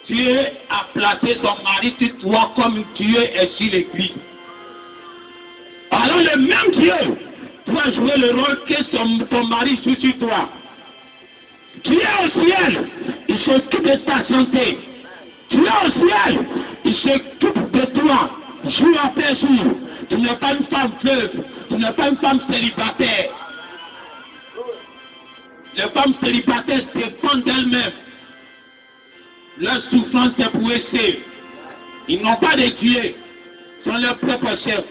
Dieu a placé ton mari sur toi comme Dieu est sur l'église. Alors le même Dieu doit jouer le rôle que ton mari joue sur toi. Tu es au ciel, il s'occupe de ta santé. Tu es au ciel, il s'occupe de toi, jour après jour. Tu n'es pas une femme veuve, tu n'es pas une femme célibataire. Les femmes célibataires dépendent d'elles-mêmes. Leur souffrance est pour eux. Ils n'ont pas de Dieu, ils sont leurs propres chefs.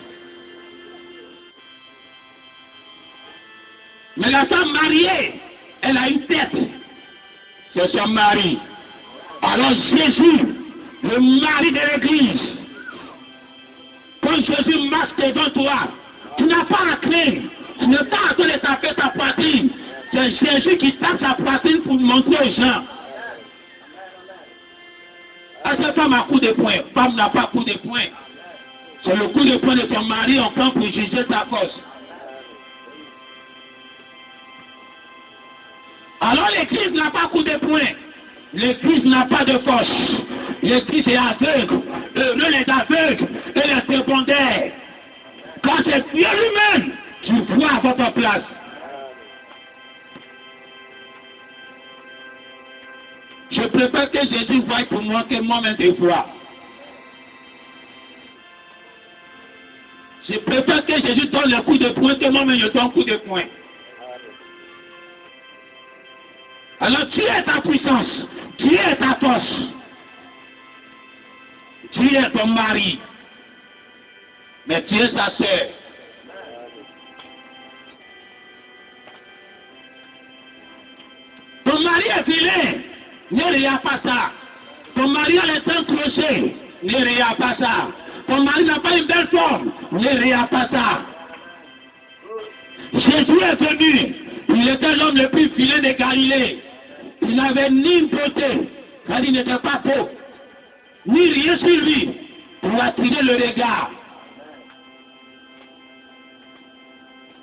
Mais la femme mariée, elle a une tête. C'est son mari. Alors Jésus, le mari de l'église, quand Jésus marche devant toi, tu n'as pas à craindre. Tu n'as pas à te taper ta poitrine. C'est Jésus qui tape sa poitrine pour montrer aux gens. À cette femme a coup de poing. Femme n'a pas coup de poing. C'est le coup de poing de ton mari, on prend pour juger ta force. Alors l'église n'a pas coup de poing. L'église n'a pas de force. L'église est aveugle. Heureux les aveugles et les secondaires. Quand c'est Dieu lui-même qui voit à votre place. Je préfère que Jésus voie pour moi que moi-même des fois. Je préfère que Jésus donne le coup de poing que moi-même je donne le coup de poing. Alors Dieu est ta puissance, Dieu est ta force, Dieu est ton mari, mais Dieu est sa sœur. Ton mari est vilain, ne regarde pas ça. Ton mari a les temps crochés, ne regarde pas ça. Ton mari n'a pas une belle forme, ne regarde pas ça. Jésus est venu, il était l'homme le plus vilain de Galilée. Il n'avait ni une beauté, car il n'était pas beau, ni rien sur lui pour attirer le regard.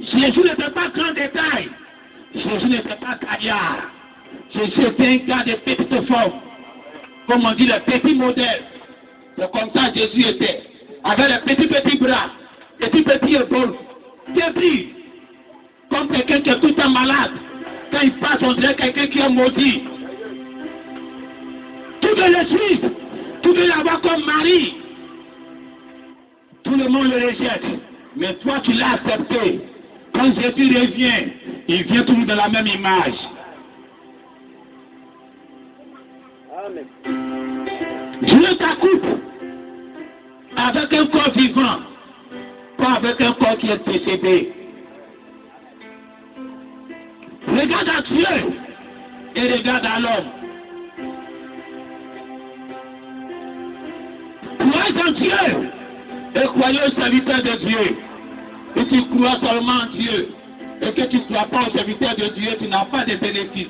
Jésus n'était pas grand détail, Jésus n'était pas caviar. Jésus était un gars de petite forme, comme on dit le petit modèle. C'est comme ça Jésus était, avec les petits bras, petits épaules, débris, comme quelqu'un qui est tout le temps malade. Quand il passe, on dirait quelqu'un qui est maudit. Tu veux le suivre, tu veux l'avoir comme mari. Tout le monde le rejette, mais toi tu l'as accepté. Quand Jésus revient, il vient toujours dans la même image. Amen. Dieu t'accoupe avec un corps vivant, pas avec un corps qui est décédé. Regarde à Dieu et regarde à l'homme. Croyez en Dieu et croyez au serviteur de Dieu. Et tu crois seulement en Dieu et que tu ne crois pas au serviteur de Dieu, tu n'as pas de bénéfice.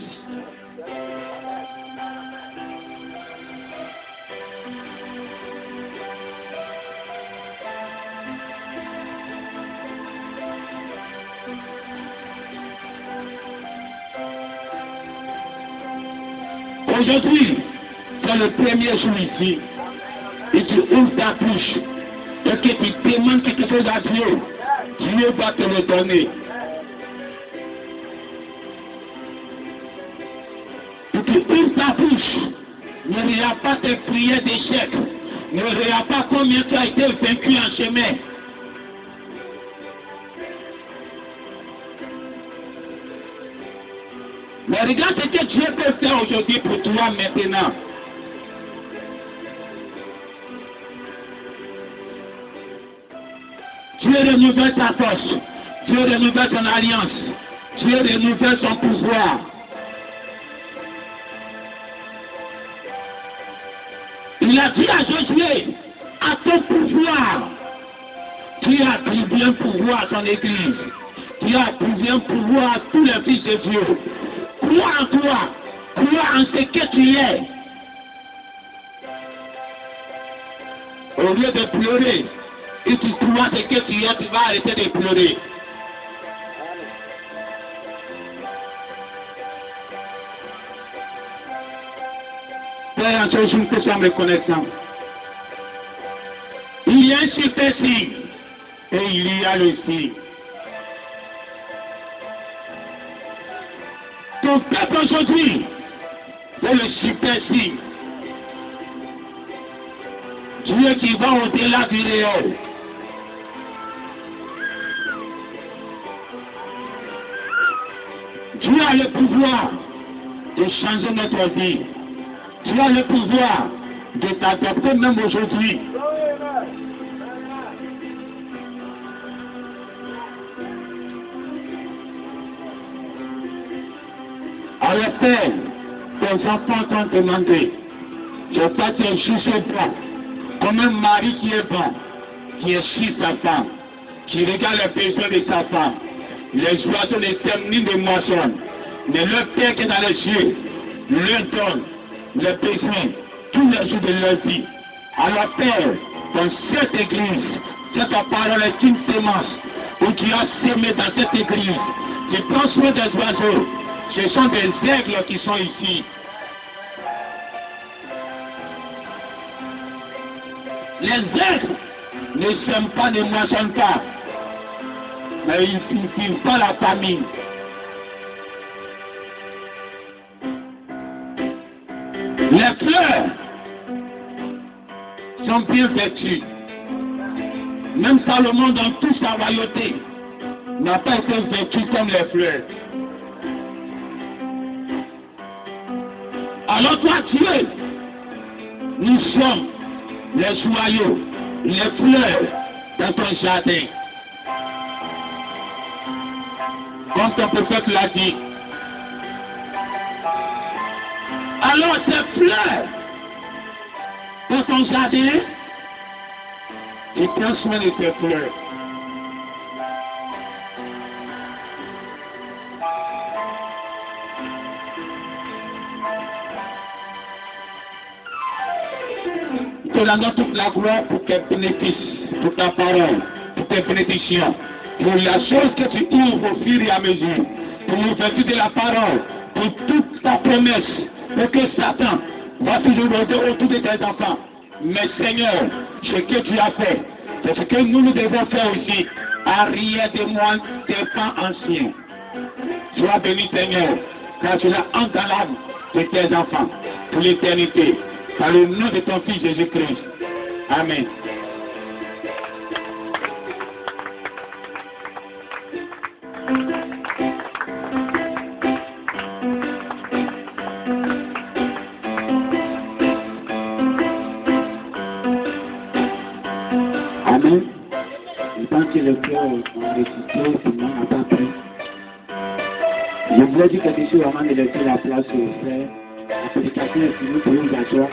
Aujourd'hui, c'est le premier jour ici, et tu ouvres ta bouche, et que tu demandes quelque chose à Dieu, Dieu va te le donner. Et tu ouvres ta bouche, ne regarde pas tes prières d'échec, ne regarde pas combien tu as été vaincu en chemin. Mais regarde ce que Dieu peut faire aujourd'hui pour toi maintenant. Dieu renouvelle ta force. Dieu renouvelle ton alliance. Dieu renouvelle son pouvoir. Il a dit à Josué, à ton pouvoir, tu as attribué un pouvoir à ton église. Tu as attribué un pouvoir à tous les fils de Dieu. Crois en toi, crois en ce que tu es. Au lieu de pleurer, et tu crois ce que tu es, tu vas arrêter de pleurer. Père, en chose, que sois reconnaissant. Il y a un super signe et il y a le signe. Ton peuple aujourd'hui, c'est le super signe. Dieu qui va au-delà du réel. Dieu a le pouvoir de changer notre vie. Dieu a le pouvoir de t'adapter même aujourd'hui. Alors Père, tes enfants t'ont demandé, je crois que tu es juste bon, comme un mari qui est bon, qui est chez sa femme, qui regarde les besoins de sa femme, les oiseaux ne sèment ni ne moissonnent, mais leur Père qui est dans les cieux leur donne les besoins tous les jours de leur vie. Alors Père, dans cette église, cette parole est une sémence où tu as sémé dans cette église. Tu prends soin des oiseaux. Ce sont des aigles qui sont ici. Les aigles ne sèment pas, ne moissonnent pas. mais ils sont la famille. Les fleurs sont bien vêtues. Même Salomon, dans toute sa royauté, n'a pas été vêtu comme les fleurs. Alors toi, Dieu, nous sommes les joyaux, les fleurs dans ton jardin. Comme ton prophète l'a dit. Alors ces fleurs dans ton jardin, et prends soin de tes fleurs. Te rendons toute la gloire pour tes bénéfices, pour ta parole, pour tes bénédictions, pour la chose que tu ouvres au fur et à mesure, pour l'ouverture de la parole, pour toute ta promesse, et que Satan va toujours rôder autour de tes enfants. Mais Seigneur, ce que tu as fait, c'est ce que nous devons faire aussi. Arrière de moi, tes enfants anciens. Sois béni, Seigneur, car tu l'as en dans l'âme de tes enfants, pour l'éternité. Par le nom de ton Fils Jésus-Christ. Amen. Amen. Je pense que le cœur a résisté, sinon n'a pas pris. Je voulais dire quelque chose avant de laisser la place au frère. La prédication est finie pour nous asseoir.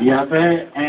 Il y avait un